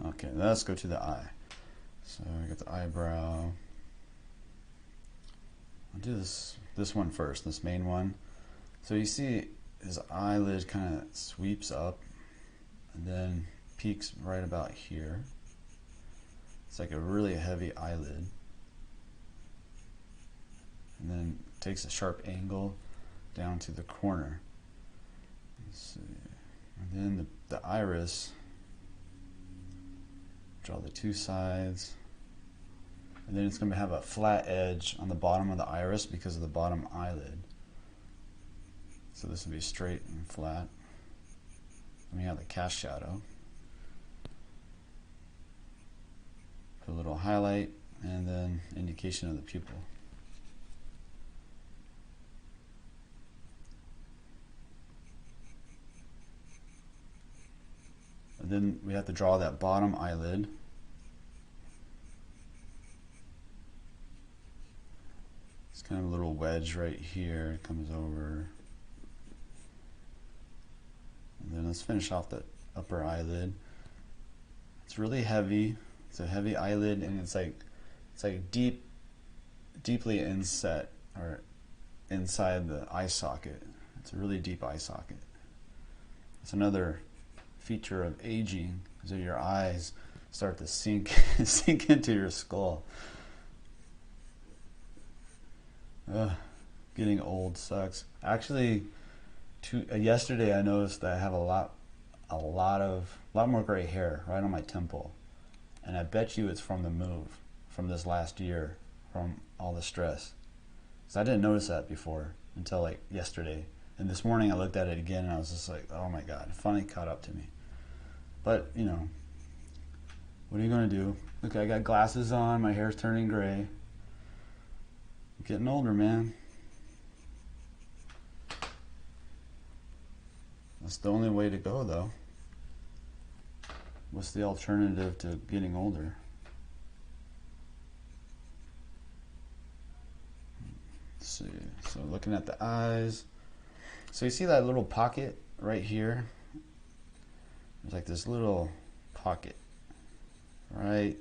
Okay, let's go to the eye. So I got the eyebrow. I'll do this one first, this main one. So you see his eyelid kind of sweeps up and then peaks right about here. It's like a really heavy eyelid. And then takes a sharp angle down to the corner. Let's see. And then the iris, draw the two sides. And then it's going to have a flat edge on the bottom of the iris because of the bottom eyelid. So this will be straight and flat. Then we have the cast shadow. Put a little highlight and then indication of the pupil. And then we have to draw that bottom eyelid. It's kind of a little wedge right here. It comes over. And then let's finish off the upper eyelid. It's really heavy. It's a heavy eyelid, and it's like deeply inset or inside the eye socket. It's a really deep eye socket. It's another feature of aging, is that your eyes start to sink into your skull. Getting old sucks. Actually, yesterday I noticed that I have a lot more gray hair right on my temple, and I bet you it's from the move from this last year, from all the stress. So I didn't notice that before until like yesterday, and this morning I looked at it again and I was just like, oh my god, it finally caught up to me. But you know, what are you gonna do? Look, I got glasses on, my hair's turning gray. I'm getting older, man. That's the only way to go, though. What's the alternative to getting older? Let's see. So looking at the eyes. So you see that little pocket right here? There's like this little pocket right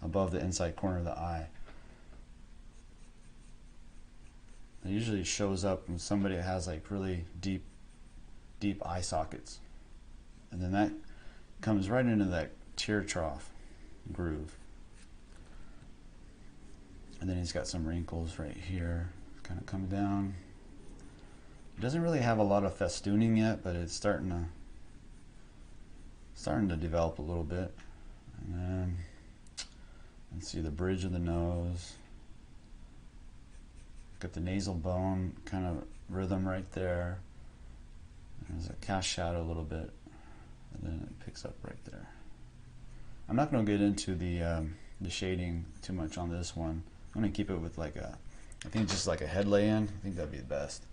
above the inside corner of the eye. It usually shows up when somebody has like really deep eye sockets, and then that comes right into that tear trough groove. And then he's got some wrinkles right here, kind of come down. It doesn't really have a lot of festooning yet, but it's starting to develop a little bit. And then let's see the bridge of the nose. Got the nasal bone kind of rhythm right there. There's a cast shadow a little bit, and then it picks up right there. I'm not going to get into the shading too much on this one. I'm going to keep it with like a, I think just like a head lay-in. I think that'd be the best.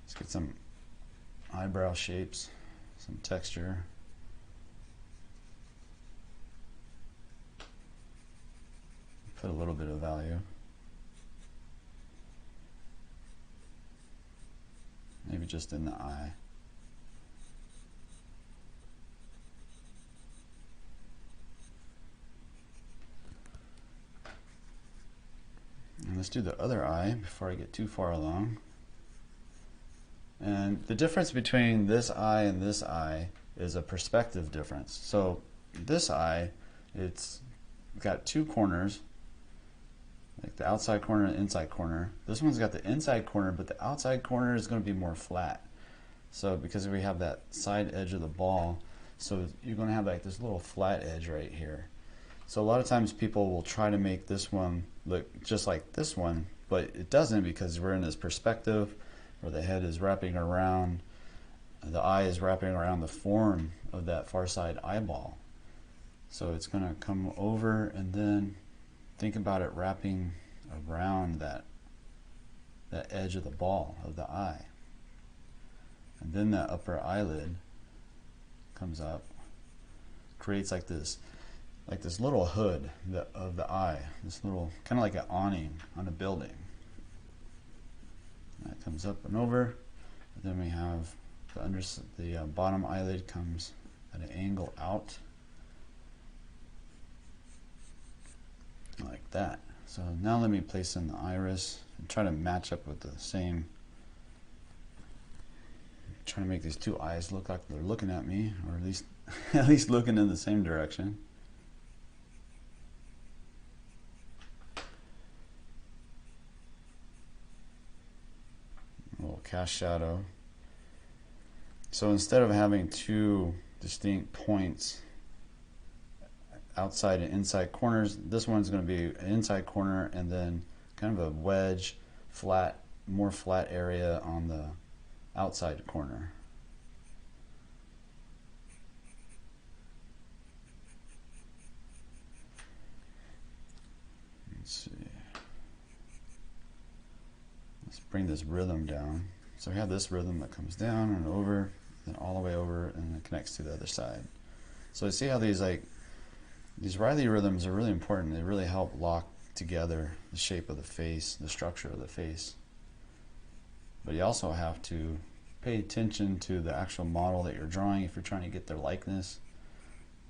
Let's get some eyebrow shapes, some texture. Put a little bit of value. Maybe just in the eye. And let's do the other eye before I get too far along. And the difference between this eye and this eye is a perspective difference. So this eye, it's got two corners, like the outside corner and inside corner. This one's got the inside corner, but the outside corner is going to be more flat. So because we have that side edge of the ball, so you're going to have like this little flat edge right here. So a lot of times people will try to make this one look just like this one, but it doesn't, because we're in this perspective where the head is wrapping around, the eye is wrapping around the form of that far side eyeball. So it's going to come over, and then think about it wrapping around that edge of the ball of the eye. And then that upper eyelid comes up, creates like this little hood of the eye, this little, kind of like an awning on a building. That comes up and over, and then we have the bottom eyelid comes at an angle out, like that. So now let me place in the iris and try to match up with the same. Trying to make these two eyes look like they're looking at me, or at least looking in the same direction. A little cast shadow. So instead of having two distinct points, outside and inside corners, this one's going to be an inside corner and then kind of a wedge, more flat area on the outside corner. Let's see. Let's bring this rhythm down. So we have this rhythm that comes down and over, then all the way over, and it connects to the other side. So see how these Reilly rhythms are really important. They really help lock together the shape of the face, the structure of the face. But you also have to pay attention to the actual model that you're drawing if you're trying to get their likeness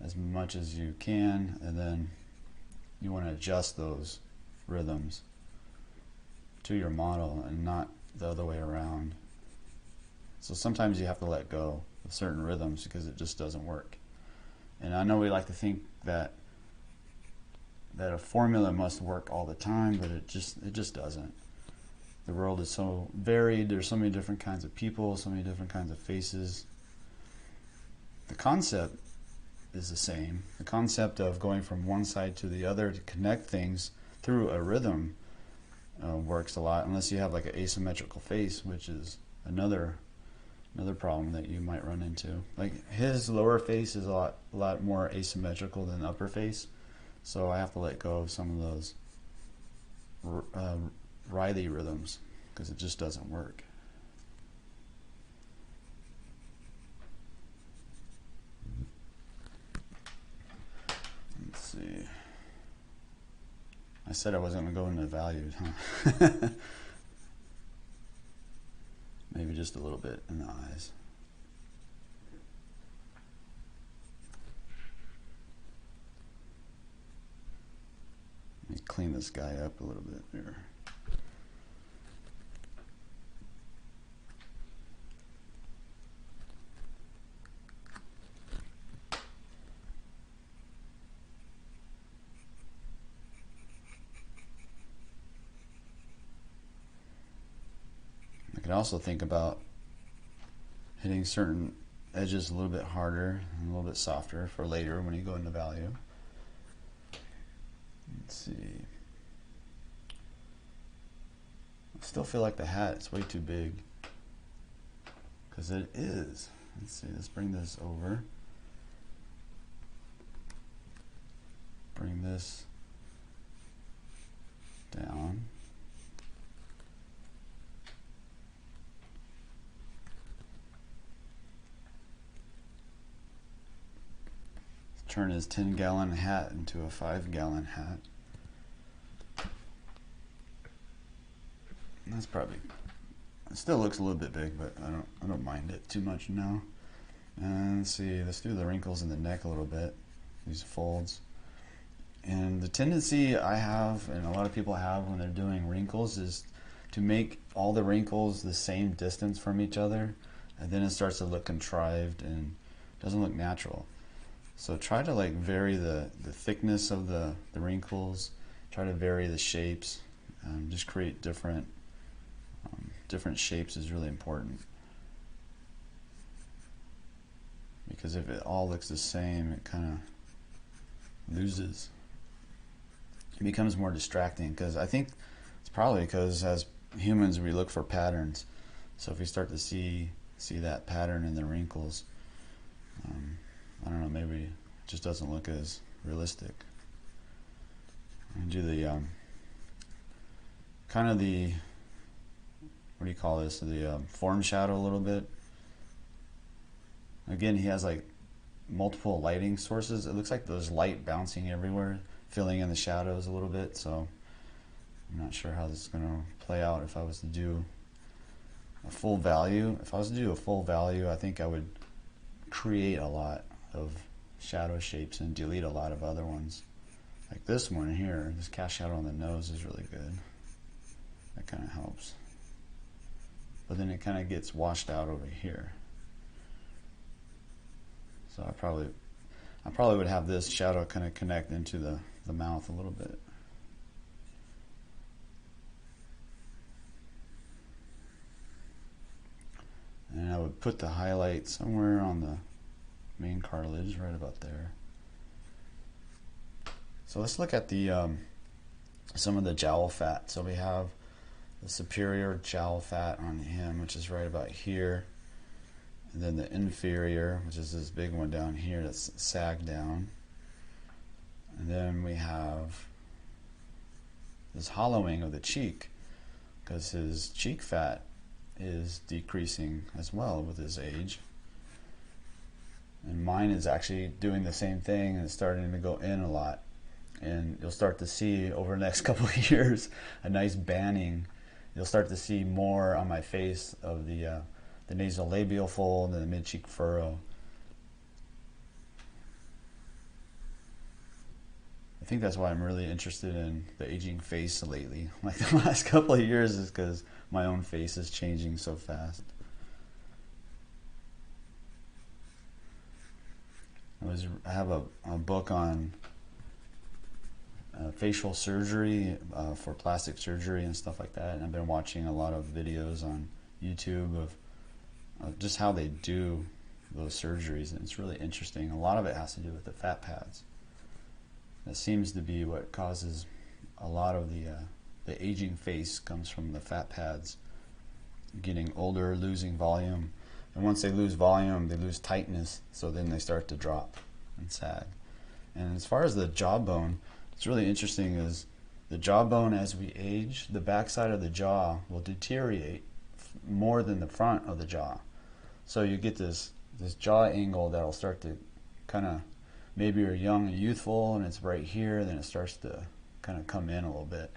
as much as you can, and then you want to adjust those rhythms to your model and not the other way around. So sometimes you have to let go of certain rhythms because it just doesn't work. And I know we like to think that a formula must work all the time, but it just doesn't. The world is so varied. There's so many different kinds of people, so many different kinds of faces. The concept is the same. The concept of going from one side to the other to connect things through a rhythm works a lot, unless you have like an asymmetrical face, which is another problem that you might run into. Like his lower face is a lot more asymmetrical than the upper face, so I have to let go of some of those Reilly rhythms because it just doesn't work. Let's see. I said I wasn't going to go into values, huh? Maybe just a little bit in the eyes. Let me clean this guy up a little bit here. could also think about hitting certain edges a little bit harder and a little bit softer for later when you go into value. Let's see. I still feel like the hat is way too big, because it is. Let's see, let's bring this over. Bring this down. Turn his 10-gallon hat into a 5-gallon hat. That's probably, it still looks a little bit big, but I don't mind it too much now. And let's see, let's do the wrinkles in the neck a little bit, these folds. And the tendency I have, and a lot of people have when they're doing wrinkles, is to make all the wrinkles the same distance from each other, and then it starts to look contrived and doesn't look natural. So try to like vary the thickness of the wrinkles, try to vary the shapes, just create different shapes is really important. Because if it all looks the same, it kind of loses. It becomes more distracting, because I think it's probably because as humans we look for patterns. So if we start to see that pattern in the wrinkles, I don't know, maybe it just doesn't look as realistic. And do the kind of the, what do you call this, the form shadow a little bit. Again, he has like multiple lighting sources. It looks like there's light bouncing everywhere, filling in the shadows a little bit. So I'm not sure how this is going to play out if I was to do a full value. If I was to do a full value, I think I would create a lot of shadow shapes and delete a lot of other ones. Like this one here, this cast shadow on the nose is really good. That kind of helps. But then it kind of gets washed out over here. So I probably would have this shadow kind of connect into the mouth a little bit. And I would put the highlight somewhere on the main cartilage, right about there. So let's look at the some of the jowl fat. So we have the superior jowl fat on him, which is right about here. And then the inferior, which is this big one down here that's sagged down. And then we have this hollowing of the cheek, because his cheek fat is decreasing as well with his age. And mine is actually doing the same thing, and it's starting to go in a lot. And you'll start to see over the next couple of years a nice banning. You'll start to see more on my face of the nasolabial fold and the mid-cheek furrow. I think that's why I'm really interested in the aging face lately. Like the last couple of years is because my own face is changing so fast. I have a book on facial surgery for plastic surgery and stuff like that, and I've been watching a lot of videos on YouTube of just how they do those surgeries, and it's really interesting. A lot of it has to do with the fat pads. That seems to be what causes a lot of the aging face, comes from the fat pads getting older, losing volume, and once they lose volume, they lose tightness, so then they start to drop and sag. And as far as the jawbone, it's really interesting is the jawbone, as we age, the backside of the jaw will deteriorate more than the front of the jaw. So you get this jaw angle that'll start to kind of, maybe you're young and youthful and it's right here, then it starts to kind of come in a little bit.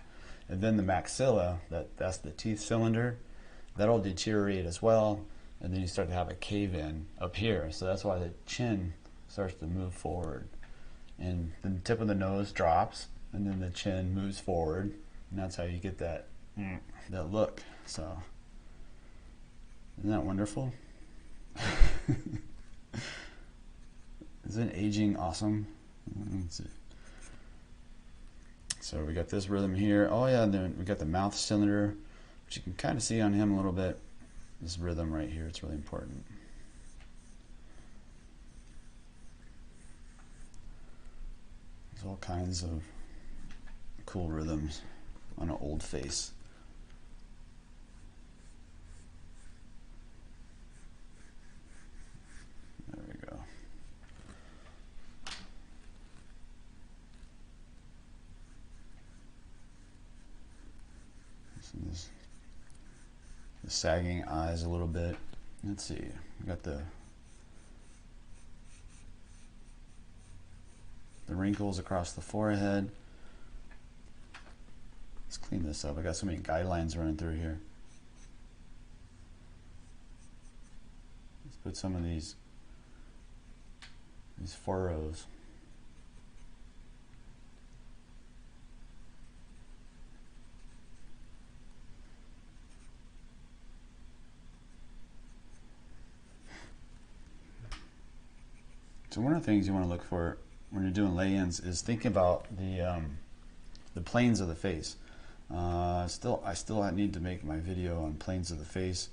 And then the maxilla, that's the teeth cylinder, that'll deteriorate as well, and then you start to have a cave in up here. So that's why the chin starts to move forward. And the tip of the nose drops, and then the chin moves forward, and that's how you get that look. So isn't that wonderful? Isn't aging awesome? Let's see. So we got this rhythm here. Oh yeah, and then we got the mouth cylinder, which you can kind of see on him a little bit. this rhythm right here. It's really important. There's all kinds of cool rhythms on an old face. There we go. This, the sagging eyes a little bit. Let's see. We got the wrinkles across the forehead. Let's clean this up. I got so many guidelines running through here. Let's put some of these furrows. So one of the things you want to look for when you're doing lay-ins is think about the planes of the face. I still need to make my video on planes of the face,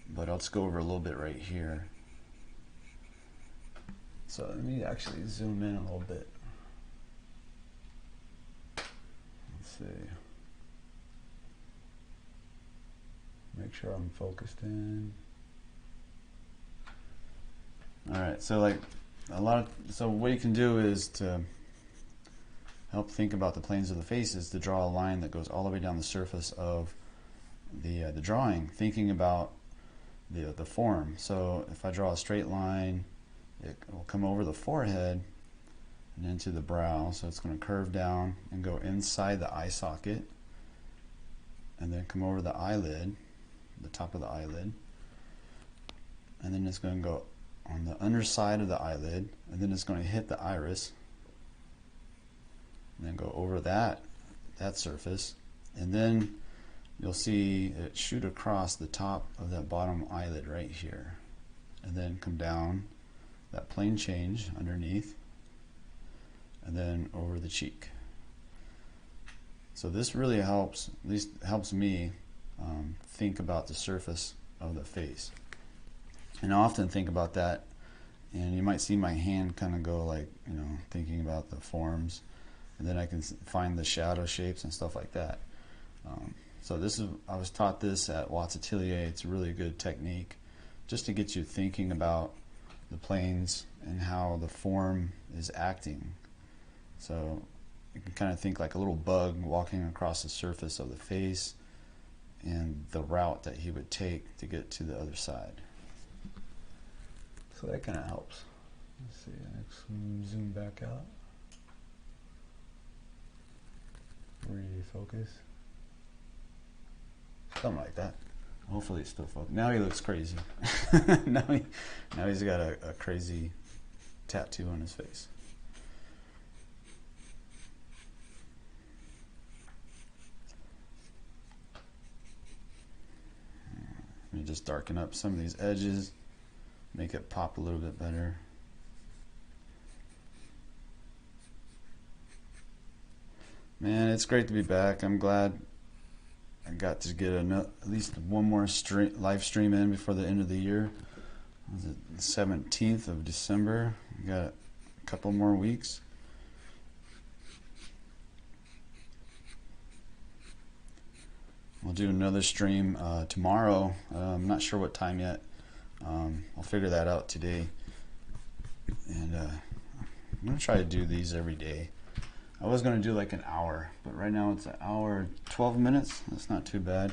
but I'll just go over a little bit right here. So let me actually zoom in a little bit. Let's see. Make sure I'm focused in. All right, so like so what you can do is to help think about the planes of the face is to draw a line that goes all the way down the surface of the drawing, thinking about the form. So if I draw a straight line, it will come over the forehead and into the brow. So it's going to curve down and go inside the eye socket, and then come over the eyelid, the top of the eyelid, and then it's going to go on the underside of the eyelid, and then it's going to hit the iris, and then go over that surface, and then you'll see it shoot across the top of that bottom eyelid right here, and then come down that plane change underneath, and then over the cheek. So this really helps, at least helps me think about the surface of the face. And I often think about that, and you might see my hand kind of go like, you know, thinking about the forms, and then I can find the shadow shapes and stuff like that. So this is, I was taught this at 𝔻𝕗𝕤𝕒𝕦. It's a really good technique just to get you thinking about the planes and how the form is acting. So you can kind of think like a little bug walking across the surface of the face and the route that he would take to get to the other side. So that kind of helps. Let's see, next zoom back out. Refocus. Something like that. Hopefully it's still focused. Now he looks crazy. now he's got a crazy tattoo on his face. Let me just darken up some of these edges, make it pop a little bit better. Man, it's great to be back. I'm glad I got to get at least one more live stream in before the end of the year. Was it the 17th of December? We got a couple more weeks. We'll do another stream tomorrow. I'm not sure what time yet. I'll figure that out today. And I'm going to try to do these every day. I was going to do like an hour, but right now it's an hour 12 minutes. That's not too bad.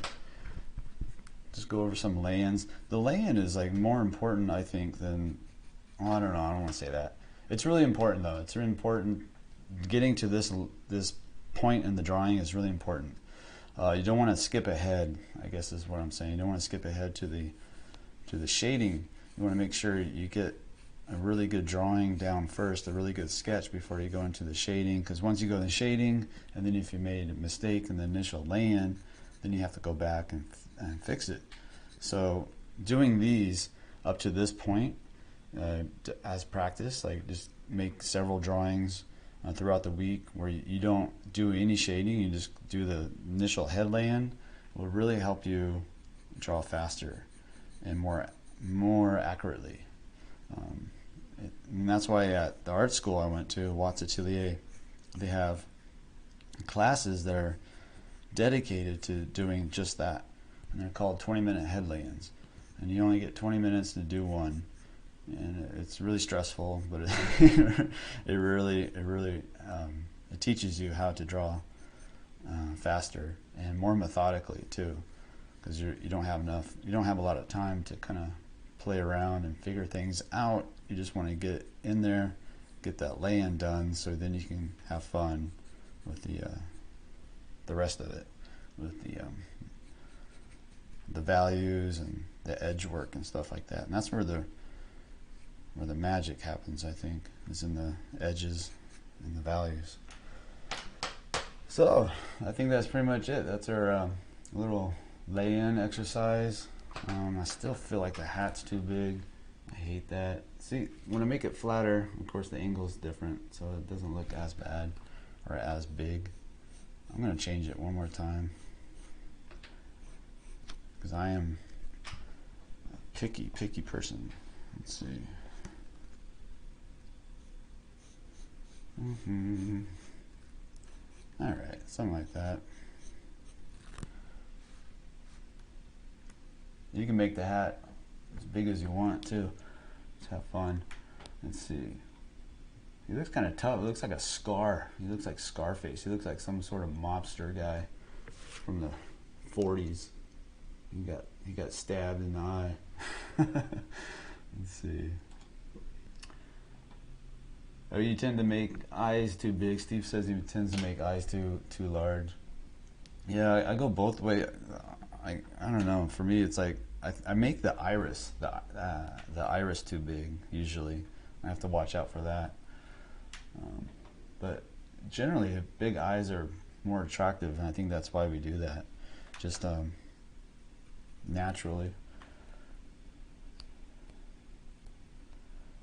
Just go over some lay-ins. The lay-in is like more important, I think, than, well, I don't know, I don't want to say that. It's really important though. It's really important. Getting to this point in the drawing is really important. You don't want to skip ahead, I guess is what I'm saying. You don't want to skip ahead to the shading. You want to make sure you get a really good drawing down first, a really good sketch before you go into the shading, because once you go to the shading, and then if you made a mistake in the initial lay-in, then you have to go back and fix it. So doing these up to this point as practice, like just make several drawings throughout the week where you don't do any shading, you just do the initial head lay-in, will really help you draw faster and more accurately. And that's why at the art school I went to, 𝔻𝕗𝕐𝕐𝕐, they have classes that are dedicated to doing just that, and they're called 20-minute head lay-ins, and you only get 20 minutes to do one, and it's really stressful, but it really it teaches you how to draw faster and more methodically too, because you don't have a lot of time to kind of play around and figure things out. You just want to get in there, get that lay-in done, so then you can have fun with the rest of it, with the values and the edge work and stuff like that. And that's where the magic happens, I think, is in the edges and the values. So I think that's pretty much it. That's our little lay-in exercise. I still feel like the hat's too big. I hate that. See, when I make it flatter, of course the angle is different, so it doesn't look as bad or as big. I'm going to change it one more time, because I am a picky person. Let's see. Alright, something like that. You can make the hat as big as you want too. Let's have fun. Let's see. He looks kind of tough. He looks like a Scar. He looks like Scarface. He looks like some sort of mobster guy from the 40s. He got stabbed in the eye. Let's see. Oh, you tend to make eyes too big. Steve says he tends to make eyes too large. Yeah, I go both ways. I don't know. For me, it's like I make the iris too big usually. I have to watch out for that. But generally, big eyes are more attractive, and I think that's why we do that, just naturally.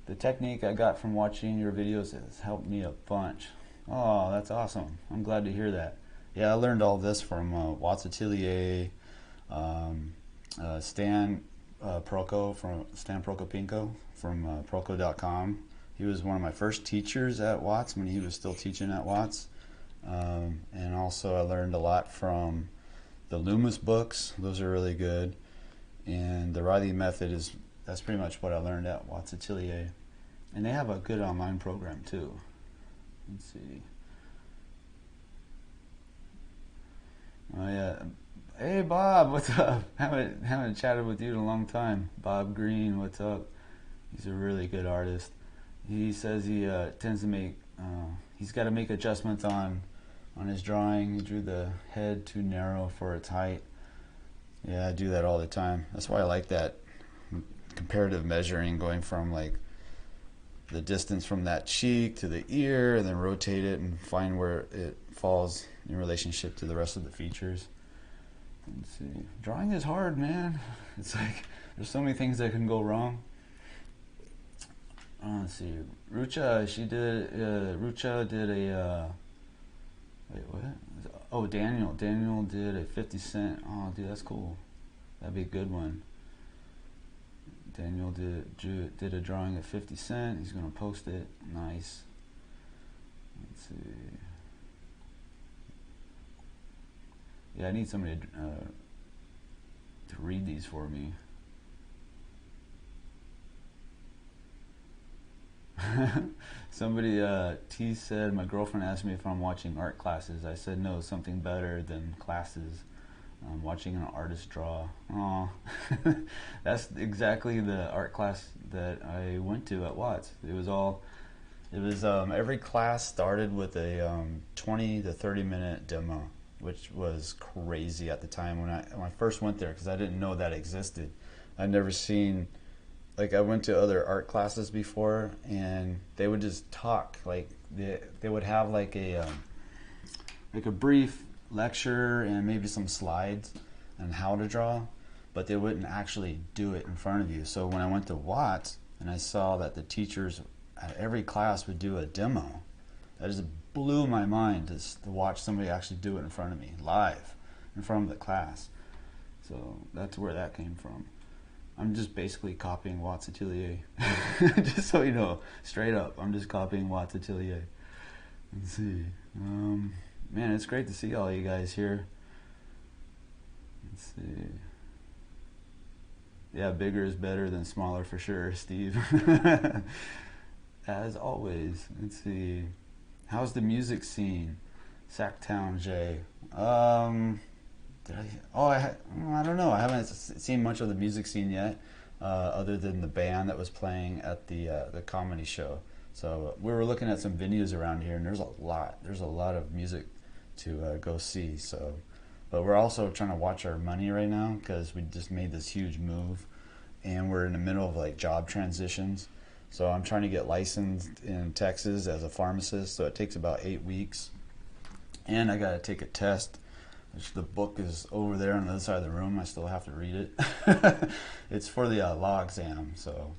The technique I got from watching your videos has helped me a bunch. Oh, that's awesome. I'm glad to hear that. Yeah, I learned all this from 𝔻𝕗𝕐𝕐𝕐, Stan Prokopinko from Proko.com. He was one of my first teachers at Watts when he was still teaching at Watts. And also I learned a lot from the Loomis books. Those are really good. And the Reilly Method that's pretty much what I learned at 𝔻𝕗𝕐𝕐𝕐. And they have a good online program too. Let's see. Oh yeah. Hey Bob, what's up? Haven't chatted with you in a long time. Bob Green, what's up? He's a really good artist. He says he tends to make, he's got to make adjustments on his drawing. He drew the head too narrow for its height. Yeah, I do that all the time. That's why I like that comparative measuring, going from like the distance from that cheek to the ear, and then rotate it and find where it falls in relationship to the rest of the features. Let's see. Drawing is hard, man. It's like there's so many things that can go wrong. Let's see. Rucha did a wait, what? Oh, Daniel did a 50 cent. Oh, dude, that's cool. That'd be a good one. Daniel did a drawing at 50 cent. He's gonna post it. Nice. Let's see. Yeah, I need somebody to read these for me. Somebody, T said, my girlfriend asked me if I'm watching art classes. I said no, something better than classes. I'm watching an artist draw. Aw. That's exactly the art class that I went to at Watts. Every class started with a 20 to 30 minute demo, which was crazy at the time when I first went there, because I didn't know that existed. I'd never seen, like, I went to other art classes before, and they would just talk. Like they would have like a brief lecture and maybe some slides on how to draw, but they wouldn't actually do it in front of you. So when I went to Watts and I saw that the teachers at every class would do a demo, that just blew my mind to watch somebody actually do it in front of me, live, in front of the class. So that's where that came from. I'm just basically copying 𝗻𝕗𝕗𝕐𝕗. Just so you know, straight up, I'm just copying 𝗻𝕗𝕗𝕗. Let's see. Man, it's great to see all you guys here. Let's see. Yeah, bigger is better than smaller for sure, Steve. As always. Let's see. How's the music scene? Sacktown J. I don't know. I haven't seen much of the music scene yet, other than the band that was playing at the comedy show. So we were looking at some venues around here, and there's a lot of music to go see. So, but we're also trying to watch our money right now because we just made this huge move, and we're in the middle of like job transitions. So I'm trying to get licensed in Texas as a pharmacist. So it takes about 8 weeks, and I got to take a test. The book is over there on the other side of the room. I still have to read it. It's for the law exam, so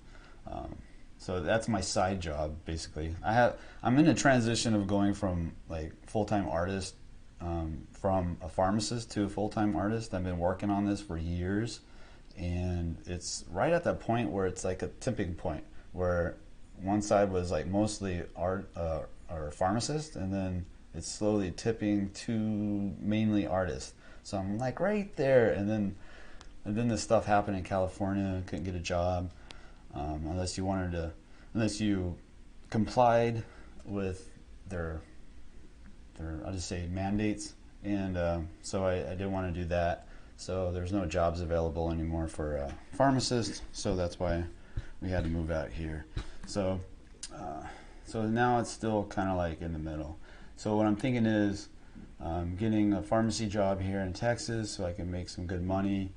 that's my side job basically. I'm in a transition of going from like full-time artist, from a pharmacist to a full-time artist. I've been working on this for years, and it's right at that point where it's like a tipping point where one side was like mostly art or pharmacist, and then it's slowly tipping to mainly artists. So I'm like right there, and then this stuff happened in California. Couldn't get a job unless you complied with their I'll just say mandates, and so I didn't want to do that. So there's no jobs available anymore for pharmacists. So that's why we had to move out here. So now it's still kind of like in the middle. So what I'm thinking is getting a pharmacy job here in Texas so I can make some good money,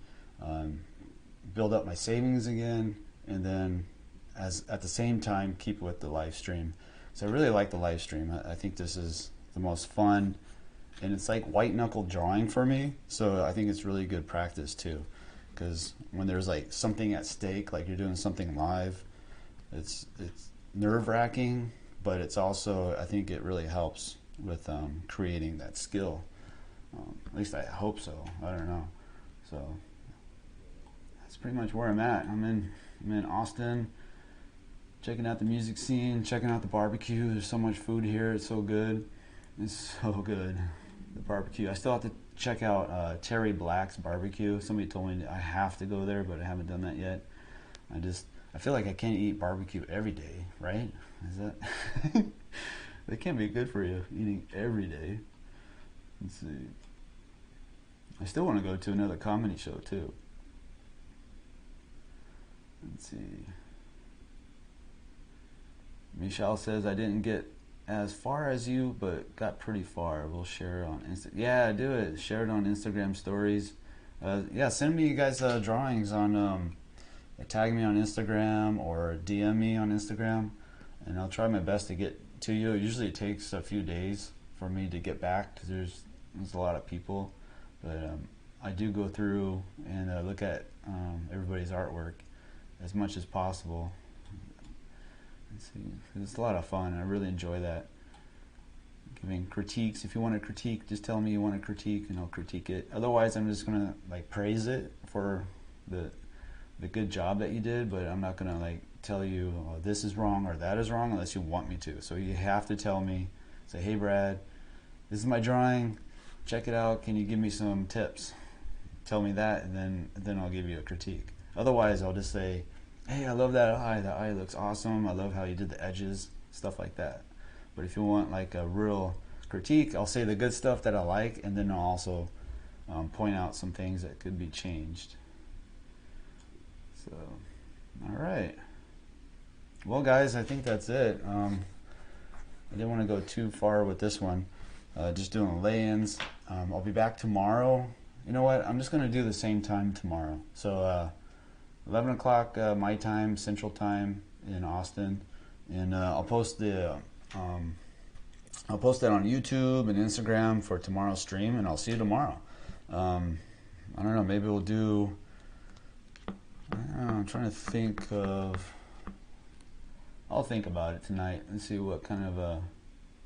build up my savings again, and then at the same time keep with the live stream. So I really like the live stream. I think this is the most fun, and it's like white knuckle drawing for me. So I think it's really good practice too, because when there's like something at stake, like you're doing something live, it's nerve-wracking, but it's also, I think it really helps with creating that skill. At least I hope so. I don't know. So that's pretty much where I'm at. I'm in Austin, checking out the music scene, checking out the barbecue. There's so much food here. It's so good. It's so good. The barbecue. I still have to check out Terry Black's barbecue. Somebody told me I have to go there, but I haven't done that yet. I feel like I can't eat barbecue every day, right? Is that? That can't be good for you, eating every day. Let's see. I still want to go to another comedy show too. Let's see. Michelle says, I didn't get as far as you, but got pretty far. We'll share it on Insta. Yeah, do it. Share it on Instagram stories. Yeah, send me you guys drawings on, tag me on Instagram or DM me on Instagram, and I'll try my best to get to you. Usually it takes a few days for me to get back because there's a lot of people, but I do go through and look at everybody's artwork as much as possible. Let's see. It's a lot of fun. I really enjoy that. Giving critiques. If you want to critique, just tell me you want to critique and I'll critique it. Otherwise, I'm just gonna like praise it for the good job that you did, but I'm not gonna like tell you, oh, this is wrong or that is wrong unless you want me to. So you have to tell me, say, hey Brad, this is my drawing, check it out, can you give me some tips? Tell me that, and then I'll give you a critique. Otherwise I'll just say, hey, I love that eye looks awesome, I love how you did the edges, stuff like that. But if you want like a real critique, I'll say the good stuff that I like, and then I'll also point out some things that could be changed. So, all right. Well, guys, I think that's it. I didn't want to go too far with this one. Just doing lay-ins. I'll be back tomorrow. You know what? I'm just going to do the same time tomorrow. So 11 o'clock my time, Central Time in Austin, and I'll post that on YouTube and Instagram for tomorrow's stream, and I'll see you tomorrow. I don't know. Maybe we'll do. I'm trying to think of. I'll think about it tonight and see what kind of a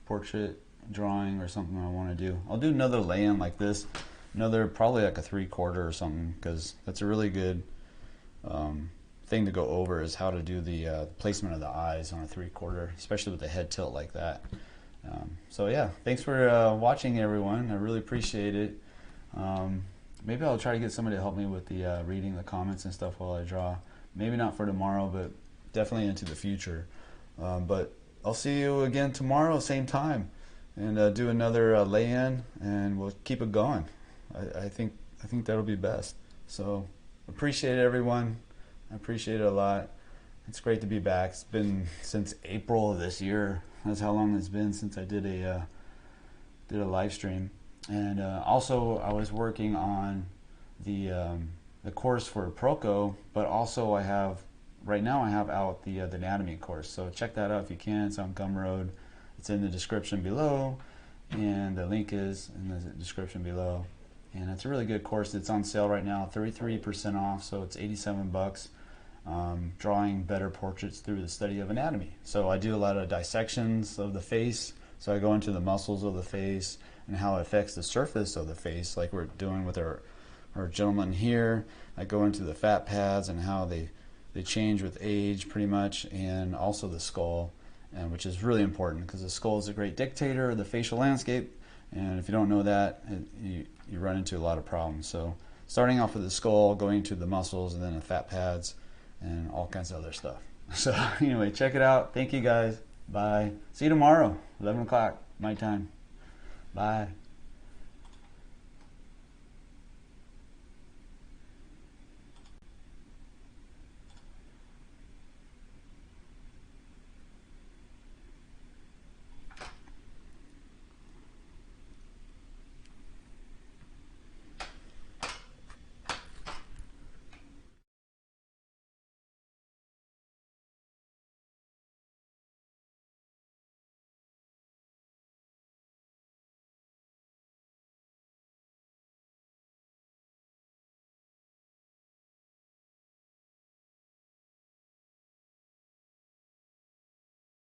portrait drawing or something I want to do. I'll do another lay-in like this, another probably like a 3/4 or something, because that's a really good thing to go over, is how to do the placement of the eyes on a 3/4, especially with the head tilt like that. So yeah, thanks for watching, everyone. I really appreciate it. Maybe I'll try to get somebody to help me with the reading the comments and stuff while I draw. Maybe not for tomorrow, but definitely into the future. But I'll see you again tomorrow, same time, and do another lay-in, and we'll keep it going. I think that'll be best. So appreciate it, everyone. I appreciate it a lot. It's great to be back. It's been since April of this year. That's how long it's been since I did a live stream. And also, I was working on the course for Proko, but also right now I have out the anatomy course. So check that out if you can. It's on Gumroad. It's in the description below, and the link is in the description below. And it's a really good course. It's on sale right now, 33% off, so it's $87. Drawing better portraits through the study of anatomy. So I do a lot of dissections of the face. So I go into the muscles of the face and how it affects the surface of the face, like we're doing with our gentleman here. I go into the fat pads and how they change with age pretty much, and also the skull, which is really important because the skull is a great dictator of the facial landscape, and if you don't know that, you run into a lot of problems. So starting off with the skull, going to the muscles, and then the fat pads, and all kinds of other stuff. So anyway, check it out. Thank you guys. Bye. See you tomorrow, 11 o'clock my time. Bye.